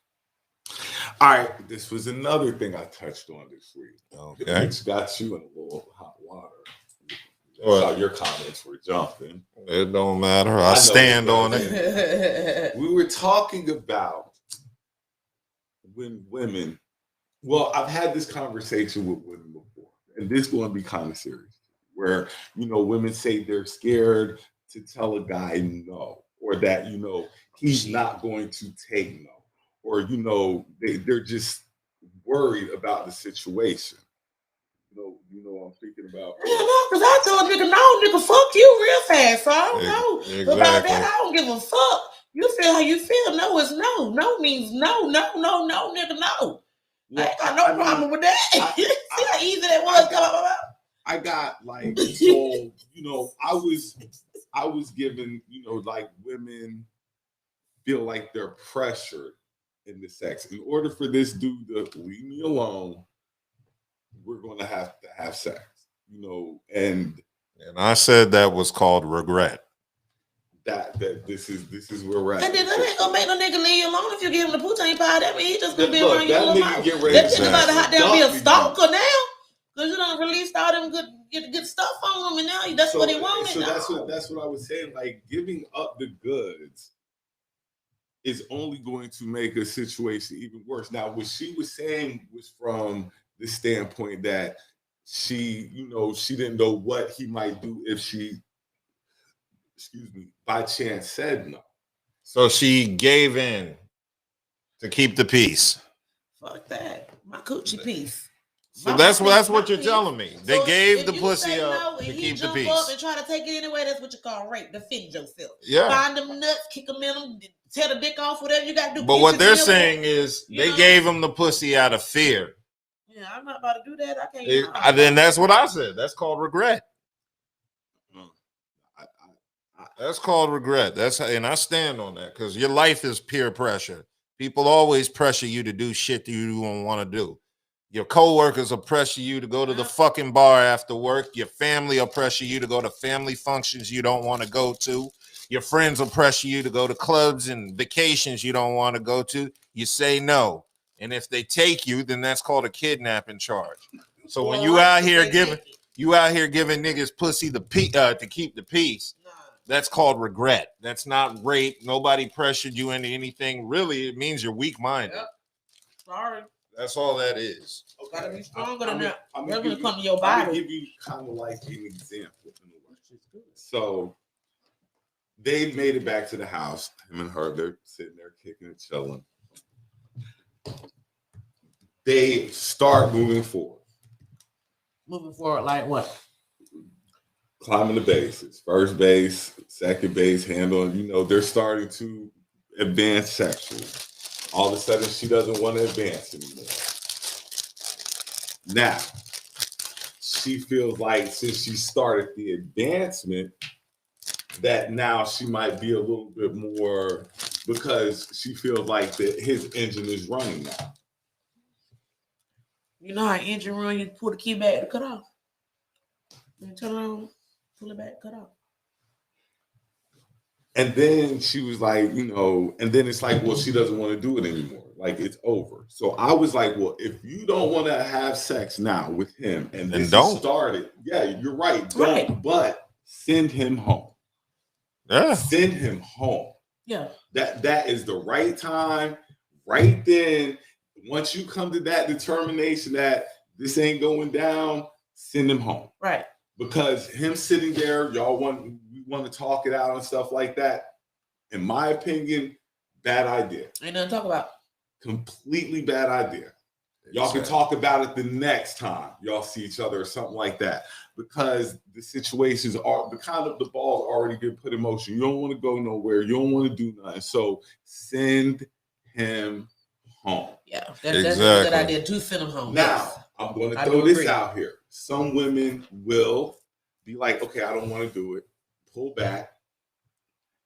All right, this was another thing I touched on this week. Okay. Which got you in a little hot water. Saw your comments were jumping. It don't matter. I stand on it. We were talking about when women. Well, I've had this conversation with women before, and this is going to be kind of serious. Where women say they're scared to tell a guy no, or that he's not going to take no, or they're just worried about the situation. You know what I'm speaking about. Yeah, no, because I told nigga, no, nigga, fuck you real fast. So I don't know about that. I don't give a fuck. You feel how you feel. No is no. No means no, nigga, no. Well, I ain't got no problem with that. See how easy that was. I got like, so, I was given, like women feel like they're pressured in the sex. In order for this dude to leave me alone, we're going to have sex, and I said that was called regret. That this is where we're at. And then that ain't gonna make no nigga leave you alone if you give him the poutine pie. That mean he just gonna be around you a little mouth. That nigga about to hot down be a stalker now, because you done released all them good stuff on him, and now that's what he wanted. So that's what I was saying. Like giving up the goods is only going to make a situation even worse. Now, what she was saying was from the standpoint that she didn't know what he might do if she, by chance said no. So she gave in to keep the peace. Fuck that. My coochie piece. So that's what you're telling me. They gave the pussy up to keep the peace. Up and try to take it anyway, that's what you call rape. Defend yourself. Yeah. Find them nuts, kick them in them, tear the dick off, whatever you got to do. But what they're saying is they gave him the pussy out of fear. Yeah, I'm not about to do that. I can't. Then that's what I said. That's called regret. That's called regret. And I stand on that because your life is peer pressure. People always pressure you to do shit that you don't want to do. Your coworkers will pressure you to go to the fucking bar after work. Your family will pressure you to go to family functions you don't want to go to. Your friends will pressure you to go to clubs and vacations you don't want to go to. You say no. And if they take you, then that's called a kidnapping charge. So when you out here giving niggas pussy to keep the peace, that's called regret. That's not rape. Nobody pressured you into anything. Really, it means you're weak-minded. Yep. Sorry. That's all that is. Okay. Gotta be stronger than that. I'm That's gonna gonna come to your body. I'm gonna give you kind of like an example. So they made it back to the house. Him and her, they're sitting there kicking and chilling. They start moving forward. Moving forward, like what? Climbing the bases. First base, second base, handling. You know, they're starting to advance sexually. All of a sudden, she doesn't want to advance anymore. Now, she feels like since she started the advancement, that now she might be a little bit more, because she feels like that his engine is running now. You know how engine run, you pull the key back to cut off. You turn it on, pull it back, cut off. And then she was like, you know, and then it's like, well, she doesn't want to do it anymore. Like, it's over. So I was like, well, if you don't want to have sex now with him and this started, yeah, you're right. Don't, right. But send him home. Yeah. Send him home. Yeah. That is the right time, right then. Once you come to that determination that this ain't going down, send him home. Right. Because him sitting there, we want to talk it out and stuff like that. In my opinion, bad idea. Ain't nothing to talk about. Completely bad idea. Y'all can talk about it the next time y'all see each other or something like that. Because the situations are the ball's already been put in motion. You don't want to go nowhere. You don't want to do nothing. So send him home. Yeah, that's a good idea. Do send him home. Now, I'm going to throw this out here. Some women will be like, okay, I don't want to do it. Pull back.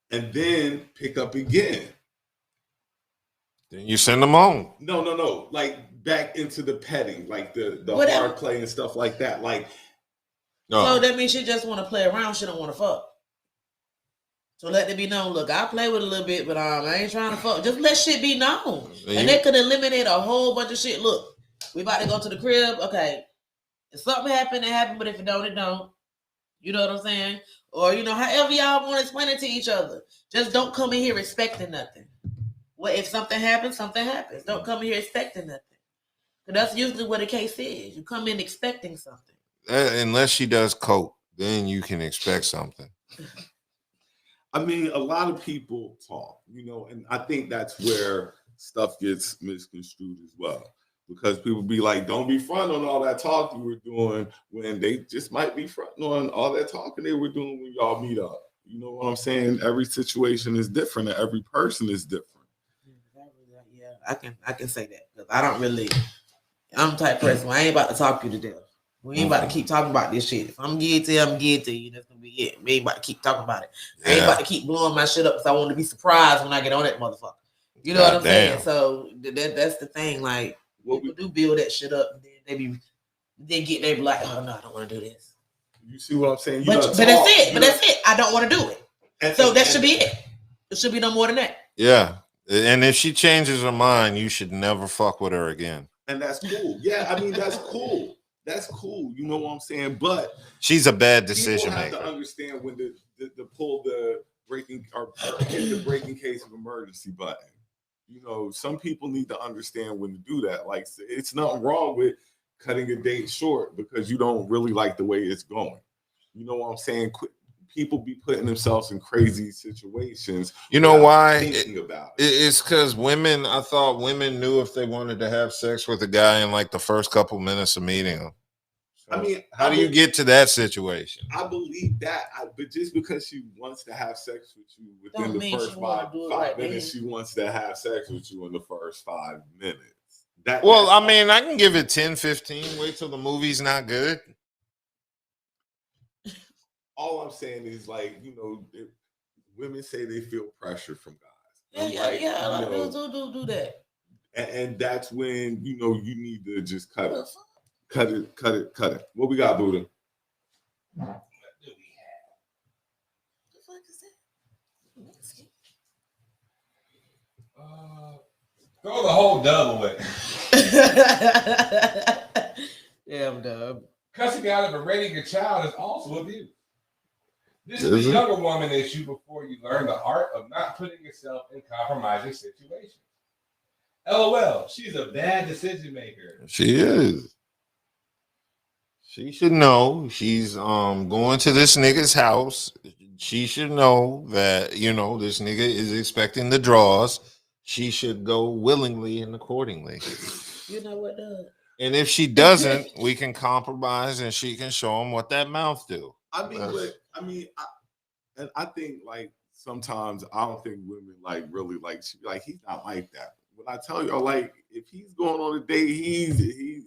And then pick up again. Then you send them home. No. Like back into the petting, like the hard play and stuff like that. Like, so that means she just want to play around. She don't want to fuck. So let it be known. Look, I play with a little bit, but I ain't trying to fuck. Just let shit be known, and they could eliminate a whole bunch of shit. Look, we about to go to the crib. Okay, if something happened, it happened. But if it don't, it don't. You know what I'm saying? Or however y'all want to explain it to each other. Just don't come in here expecting nothing. Well, if something happens, something happens. Don't come in here expecting nothing. Because that's usually what the case is. You come in expecting something. Unless she does coke, then you can expect something. I mean, a lot of people talk, and I think that's where stuff gets misconstrued as well. Because people be like, don't be fronting on all that talk you were doing, when they just might be fronting on all that talking they were doing when y'all meet up. You know what I'm saying? Every situation is different and every person is different. Yeah, I can say that. Because I'm the type of person where I ain't about to talk you to death. We ain't about to keep talking about this shit. If I'm getting to you, I'm getting to you. That's going to be it. We ain't about to keep talking about it. I ain't about to keep blowing my shit up because I want to be surprised when I get on that motherfucker. You know what I'm saying? So that's the thing. Like, people do build that shit up, and then they be like, oh no, I don't want to do this. You see what I'm saying? But that's it. I don't want to do it. So that should be it. It should be no more than that. Yeah. And if she changes her mind, you should never fuck with her again. And that's cool. Yeah, I mean, that's cool. That's cool. You know what I'm saying? But she's a bad decision maker. You have to understand when to pull the breaking or hit the breaking case of emergency button. Some people need to understand when to do that. Like, it's nothing wrong with cutting a date short because you don't really like the way it's going. You know what I'm saying? People be putting themselves in crazy situations. You know why? Thinking about it. It's because I thought women knew if they wanted to have sex with a guy in like the first couple minutes of meeting him. So I mean, how do you get to that situation? I believe that, but just because she wants to have sex with you within the first 5 minutes, she wants to have sex with you in the first 5 minutes. I can give it 10, 15. Wait till the movie's not good. All I'm saying is, like, women say they feel pressure from guys. Yeah. Do that. and that's when you know you need to just cut it. What we got, Buddha? Throw the whole dub away. Damn dub. Cussing out of a rating a child is also abuse. This is a younger woman issue before you learn the art of not putting yourself in compromising situations. LOL, she's a bad decision maker. She is. She should know she's going to this nigga's house. She should know that, you know, this nigga is expecting the draws. She should go willingly and accordingly. You know what, Doug? And if she doesn't, we can compromise and she can show him what that mouth do. I think like sometimes I don't think women like really like he's not like that. When I tell you, like if he's going on a date,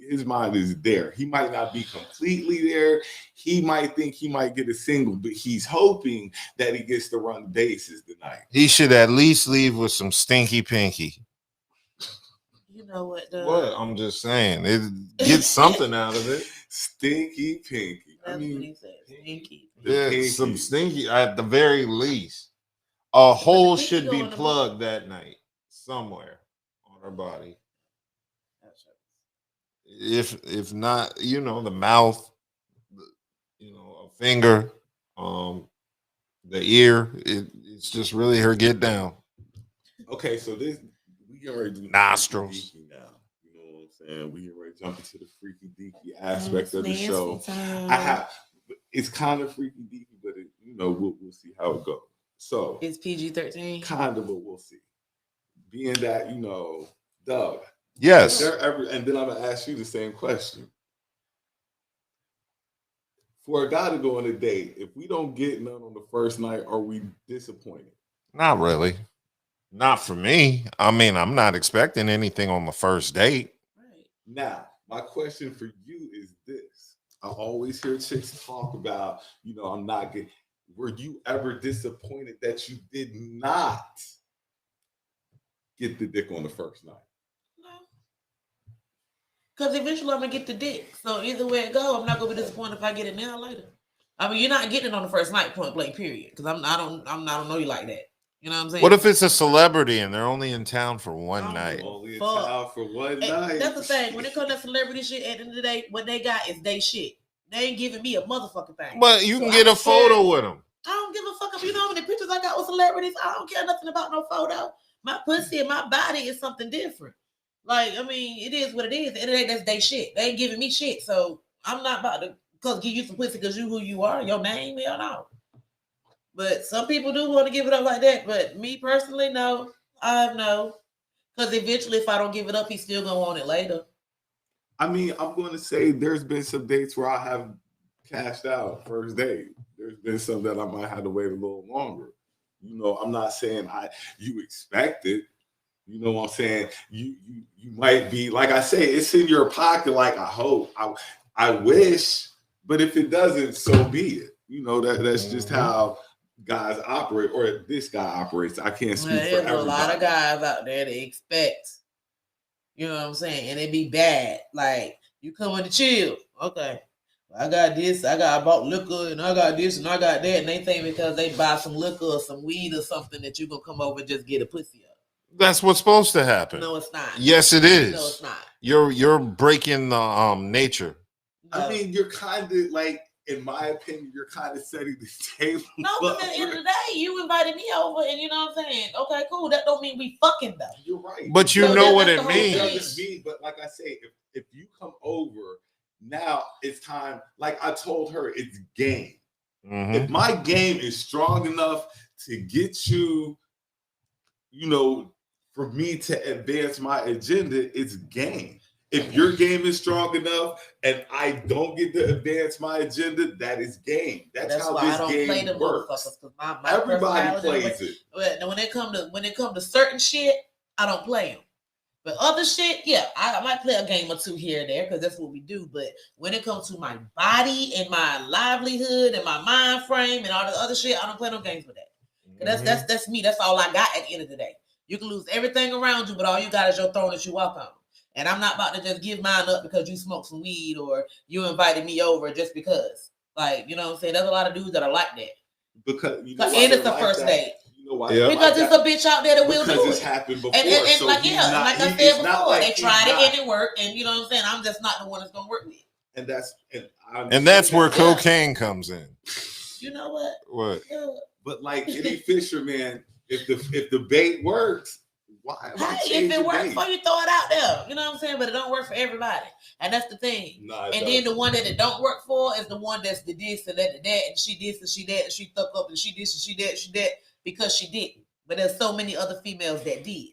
his mind is there. He might not be completely there. He might think he might get a single, but he's hoping that he gets to run the bases tonight. He should at least leave with some stinky pinky. You know what, Doug? What? I'm just saying, it gets something out of it. Stinky pinky. That's what he said. Stinky. Yeah, some stinky at the very least. A hole should be plugged that night somewhere on her body. If not, you know, the mouth, you know, a finger, the ear. It's just really her get down. Okay, so this we get ready to do nostrils now. You know what I'm saying? We get ready to jump into the freaky deaky aspect of the show. It's kind of freaky deaky, but you know we'll see how it goes. So it's PG-13. Kind of, but we'll see. Being that, you know, Doug. Yes. And then I'm gonna ask you the same question. For a guy to go on a date, if we don't get none on the first night, are we disappointed? Not really. Not for me. I mean, I'm not expecting anything on the first date. Right. Now, my question for you is this. I always hear chicks talk about, you know, I'm not getting. Were you ever disappointed that you did not get the dick on the first night? No. Because eventually I'm gonna get the dick. So either way it go, I'm not gonna be disappointed if I get it now or later. I mean, you're not getting it on the first night, point blank, period. Because I don't know you like that. You know what I'm saying? What if it's a celebrity and they're only in town for one night? Only in town for one night. That's the thing. When it comes to celebrity shit, at the end of the day, what they got is they shit. They ain't giving me a motherfucking thing. But you can get a photo with them. I don't give a fuck if you know how many pictures I got with celebrities. I don't care nothing about no photo. My pussy and my body is something different. Like, I mean, it is what it is. At the end of the day, that's they shit. They ain't giving me shit. So I'm not about to give you some pussy because you who you are, your name, hell no. But some people do want to give it up like that. But me personally, no. I know. Because eventually, if I don't give it up, he's still going to want it later. I mean, I'm going to say there's been some dates where I have cashed out first date. There's been some that I might have to wait a little longer. You know, I'm not saying you expect it. You know what I'm saying? You might be, like I say, it's in your pocket. Like I hope, I wish, but if it doesn't, so be it. You know, that's just how guys operate, or this guy operates. I can't speak for everybody. There's a lot of guys out there that expect, you know what I'm saying, and it be bad. Like, you coming to chill. Okay. I got this, I bought liquor, and I got this, and I got that, and they think because they buy some liquor or some weed or something that you gonna come over and just get a pussy up. That's what's supposed to happen. No, it's not. Yes, it is. No, it's not. You're breaking the nature. No. I mean, you're kind of like, in my opinion, you're kind of setting the table. No, but at the end of the day, you invited me over, and you know what I'm saying? Okay, cool. That don't mean we fucking though. You're right. But you know what it means. But like I say, if you come over, now it's time. Like I told her, it's game. Mm-hmm. If my game is strong enough to get you, you know, for me to advance my agenda, it's game. If your game is strong enough and I don't get to advance my agenda, that is game. That's how why this I don't game play the works. My everybody plays it. When it come to certain shit, I don't play them. But other shit, yeah, I might play a game or two here and there because that's what we do. But when it comes to my body and my livelihood and my mind frame and all the other shit, I don't play no games with that. Mm-hmm. That's me. That's all I got at the end of the day. You can lose everything around you, but all you got is your throne that you walk on. And I'm not about to just give mine up because you smoke some weed or you invited me over just because. Like, you know what I'm saying? There's a lot of dudes that are like that. Because you know and it's the first date. You know why? Yeah. Because it's a bitch out there that will do it. Because it's happened before. And so like, he's yeah, not, like I said before, they tried it and it worked. And you know what I'm saying? I'm just not the one that's going to work with. And that's where cocaine comes in. You know what? What? But like Eddie Fisher, man, if the bait works, why? Hey, if it works for you, throw it out there. You know what I'm saying? But it don't work for everybody, and that's the thing. And then the one that it don't work for is the one that's the this and that, and she this and she that, and she fuck up and she this and she that because she didn't. But there's so many other females that did.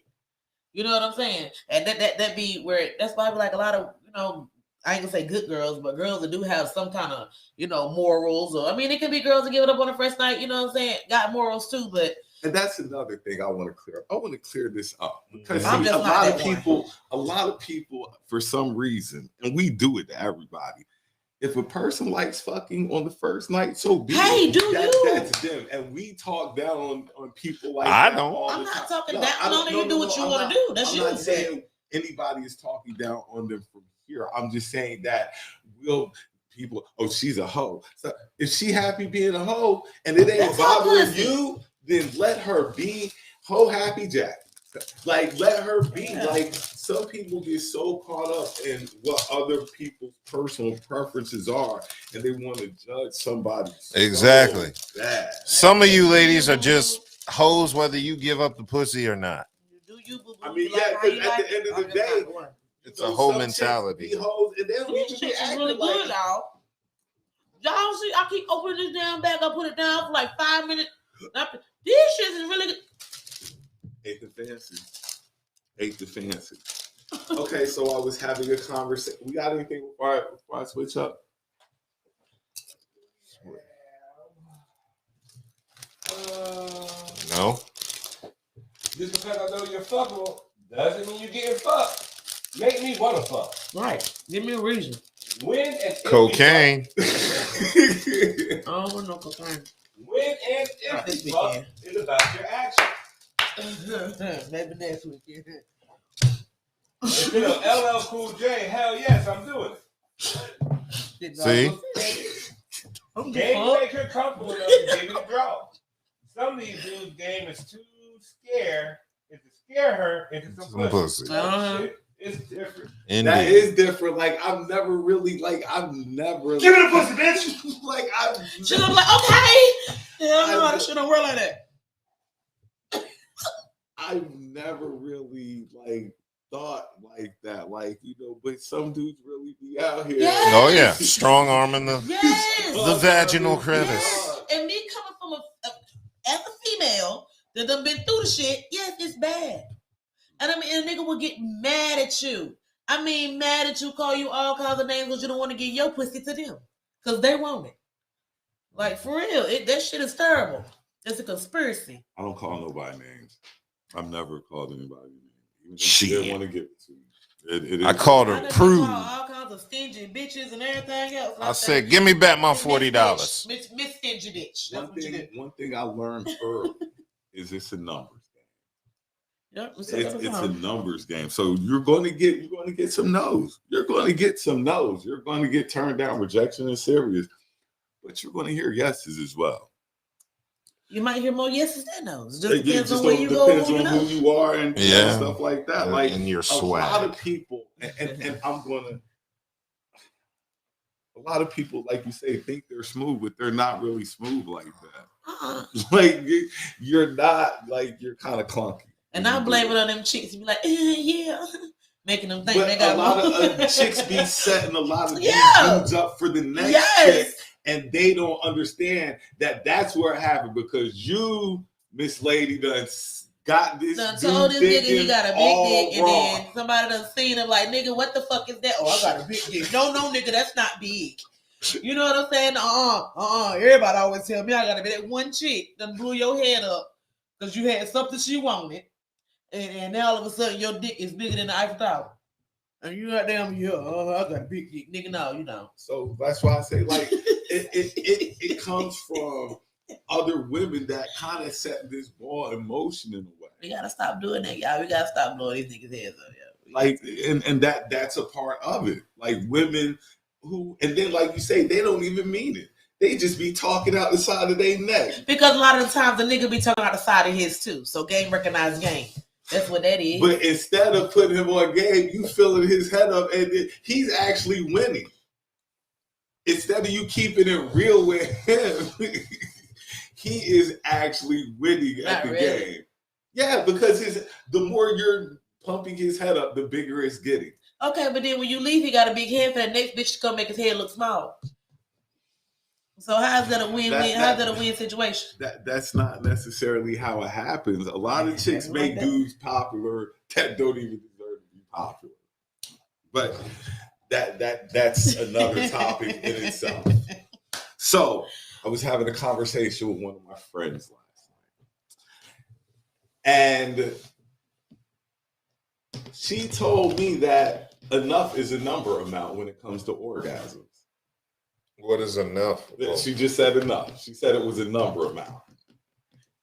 You know what I'm saying? And that be where that's why I be like a lot of, you know, I ain't gonna say good girls, but girls that do have some kind of, you know, morals. Or I mean, it could be girls that give it up on the first night. You know what I'm saying? Got morals too, but. And that's another thing I want to clear up. I want to clear this up because a lot of people, for some reason, and we do it to everybody. If a person likes fucking on the first night, so be it. That's them. And we talk down on people like I that don't. all I'm the not time. talking down on you. Do what you want to do. That's you. I'm not saying anybody is talking down on them from here. I'm just saying that people, she's a hoe. So if she happy being a hoe and it ain't bothering you, then let her be hoe happy Jack. Like, let her be. Like, some people get so caught up in what other people's personal preferences are, and they want to judge somebody. Exactly. So bad. Some of you ladies are just hoes whether you give up the pussy or not. I mean, yeah, because at the end of the day, it's a whole mentality. Hoes, and they don't this shit is really good, y'all. Y'all see, I keep opening this damn bag. I put it down for like 5 minutes. This shit is really good. Ate the fancy. Okay, so I was having a conversation. We got anything before I switch up? No. Just because I know you're fuckable doesn't mean you're getting fucked. Make me want to fuck. Right. Give me a reason. When and if cocaine. I don't want no cocaine. When and if we fuck is about your actions. Maybe next week. If you know LL Cool J, hell yes, I'm doing it. See? Game make her comfortable enough to give it a draw. Some of these dudes' game is too scare to scare her into some pussy. Shit, it's different. Indeed. That is different. Like, I've never give me the pussy, bitch. Like, she's like, okay. Hell no, that shit don't work like that. I've never really like thought like that, like, you know, but some dudes really be out here. Yes. Oh yeah, strong arm in the the vaginal crevice. Yes. And me coming from as a female that done been through the shit, yes, it's bad. And I mean, a nigga will get mad at you. I mean, mad at you, call you all kinds of names because you don't want to give your pussy to them because they want it. Like, for real, that shit is terrible. It's a conspiracy. I don't call nobody names. I've never called anybody names. Even if she didn't want to give it to me. I called her prude. All kinds of stingy bitches and everything else. I said, give me back my $40. Miss Stingy bitch. One thing I learned early is it's a numbers game. Yep, it's a numbers game. So you're going to get some no's. You're going to get some no's. You're going to get turned down. Rejection is serious, but you're going to hear yeses as well. You might hear more yeses than no's. Just it depends just on where you go. Depends on who you are and stuff like that. Like, and your swag. A lot of people, and a lot of people, like you say, think they're smooth, but they're not really smooth like that. Like, you're not, like, you're kind of clunky. And I blame it on them chicks. Be like, yeah. Making them think but they got a lot of chicks be setting a lot of dudes up for the next chick. And they don't understand that that's where it happened because you, Miss Lady, done got this. Done told this nigga he got a big dick, and then somebody done seen him like, nigga, what the fuck is that? Oh, I got a big dick. No, nigga, that's not big. You know what I'm saying? Everybody always tell me I got a big. That one chick done blew your head up because you had something she wanted, and now all of a sudden your dick is bigger than the Eiffel Tower. And you got damn, I got a big dick, nigga. No, you don't. So that's why I say, like, it comes from other women that kind of set this ball in motion in a way. We gotta stop doing that, y'all. We gotta stop blowing these niggas' heads up, yo. Like, and that's a part of it. Like women who, and then like you say, they don't even mean it. They just be talking out the side of their neck. Because a lot of the times the nigga be talking out the side of his too. So game recognized game. That's what that is. But instead of putting him on game, you filling his head up, and he's actually winning. Instead of you keeping it real with him, he is actually winning at the game. Yeah, because the more you're pumping his head up, the bigger it's getting. Okay, but then when you leave, he got a big head for the next bitch to come make his head look small. So how's that a win-win? How's that a win situation? That's not necessarily how it happens. A lot of chicks make dudes popular that don't even deserve to be popular. But that's another topic in itself. So I was having a conversation with one of my friends last night, and she told me that enough is a number amount when it comes to orgasms. What is enough? She just said enough. She said it was a number amount.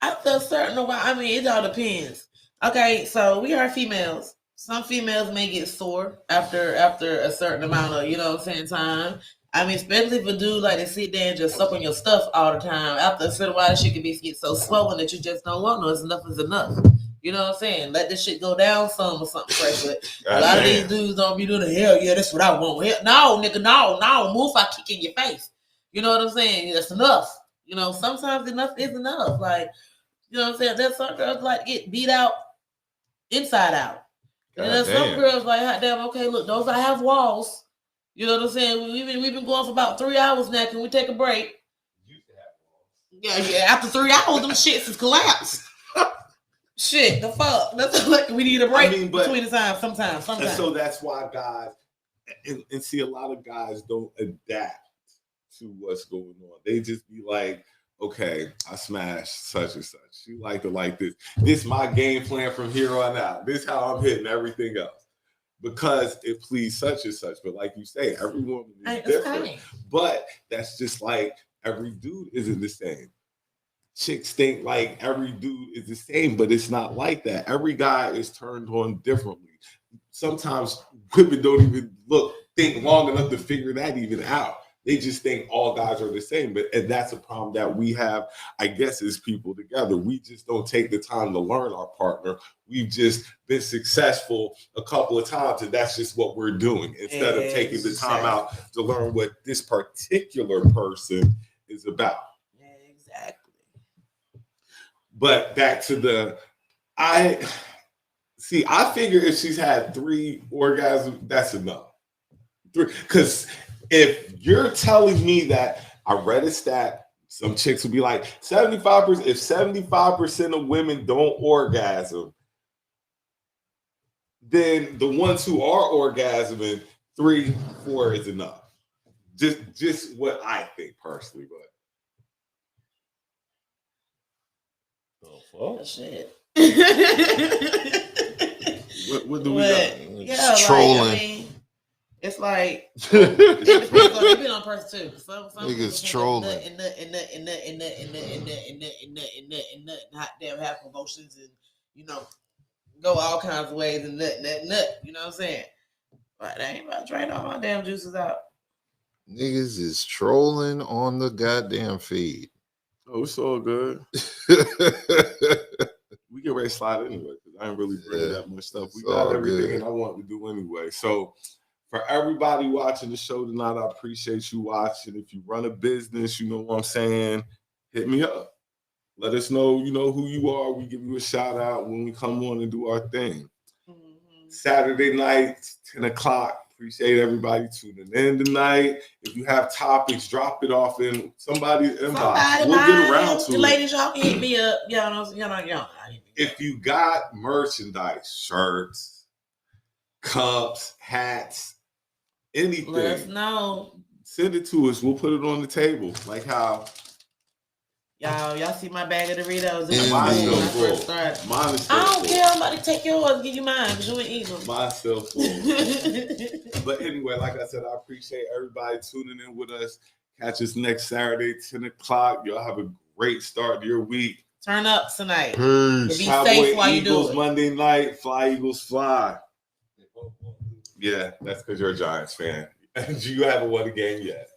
After a certain while, I mean, it all depends. Okay, so we are females. Some females may get sore after a certain amount of, you know what I'm saying, time. I mean, especially if a dude like to sit there and just suck on your stuff all the time. After a certain while, shit can get so swollen that you just don't want no. It's enough is enough. You know what I'm saying? Let this shit go down some or something fresh. But a lot of these dudes don't be doing the hell yeah, that's what I want. Hell, no, nigga, no, move, I kick in your face. You know what I'm saying? That's enough. You know, sometimes enough is enough. Like, you know what I'm saying? There's some girls like get beat out inside out. And there's some girls like, hot damn, okay, look, those I have walls. You know what I'm saying? We've been going for about 3 hours now. Can we take a break? Yeah. After 3 hours, them shits is collapsed. Shit, the fuck. That's like we need a break between the time. Sometimes. And so that's why guys, and see, a lot of guys don't adapt to what's going on. They just be like, okay, I smashed such and such. You like to like this. This is my game plan from here on out. This is how I'm hitting everything else. Because it pleased such and such. But like you say, every woman is different. But that's just like every dude isn't the same. Chicks think like every dude is the same, but it's not like that. Every guy is turned on differently. Sometimes women don't even think long enough to figure that even out. They just think all guys are the same. And that's a problem that we have, I guess, as people together. We just don't take the time to learn our partner. We've just been successful a couple of times, and that's just what we're doing. Instead of taking the time out to learn what this particular person is about. Exactly. But back to I figure if she's had 3 orgasms, that's enough. 3, because if you're telling me that, I read a stat, some chicks would be like 75%. If 75% of women don't orgasm, then the ones who are orgasming, 3, 4 is enough. Just what I think personally, but. Oh shit. What do we got? Yeah, trolling. Like, I mean, it's like it depends on person too. Some niggas trolling and hot damn have promotions and you know go all kinds of ways and nut. You know what I'm saying? But I ain't about to drain all my damn juices out. Niggas is trolling on the goddamn feed. Oh, it's all good. We get ready to slide anyway because I ain't really bringing that much stuff. We got everything and I want to do anyway. So for everybody watching the show tonight, I appreciate you watching. If you run a business, you know what I'm saying, hit me up. Let us know, you know, who you are. We give you a shout out when we come on and do our thing. Mm-hmm. Saturday night, 10 o'clock. Appreciate everybody tuning in tonight. If you have topics, drop it off in somebody's inbox. We'll get around to it. Ladies, y'all can hit me up. Y'all. If you got merchandise, shirts, cups, hats, anything, let us know. Send it to us. We'll put it on the table. Like how y'all see my bag of Doritos. Mine's still full. Mine is still I don't care. I'm about to take yours, give you mine, because you ain't eating them. Mine's still full. But anyway, like I said, I appreciate everybody tuning in with us. Catch us next Saturday, 10 o'clock. Y'all have a great start to your week. Turn up tonight. Peace. Be Cowboy safe while you Eagles do it. Monday night. Fly Eagles fly. Yeah, that's because you're a Giants fan. And you haven't won a game yet.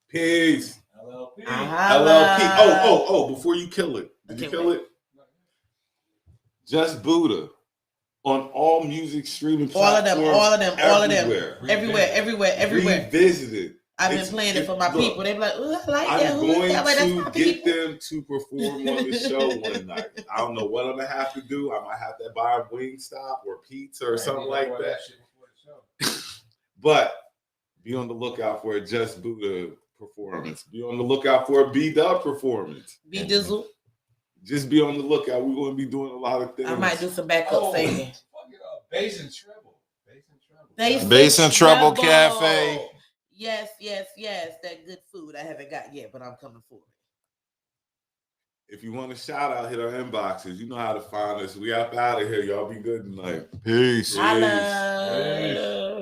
Peace. LLP. LLP. Oh, before you kill it. Did you kill it? Just Buddha. On all music streaming platforms. All of them. Everywhere. Revisited. I've been playing it for my people. They be like, "Ooh, I like that." I'm going to get them to perform on the show one night. I don't know what I'm gonna have to do. I might have to buy a Wingstop or pizza or something like that. But be on the lookout for a Just Buddha performance. Be on the lookout for a B-Dub performance. B-Dizzle. Just be on the lookout. We're going to be doing a lot of things. I might do some backup singing. Bass and treble. Bass and Treble Cafe. Yes. That good food I haven't got yet, but I'm coming for it. If you want a shout out, hit our inboxes. You know how to find us. We up out of here. Y'all be good tonight. Peace. Hello.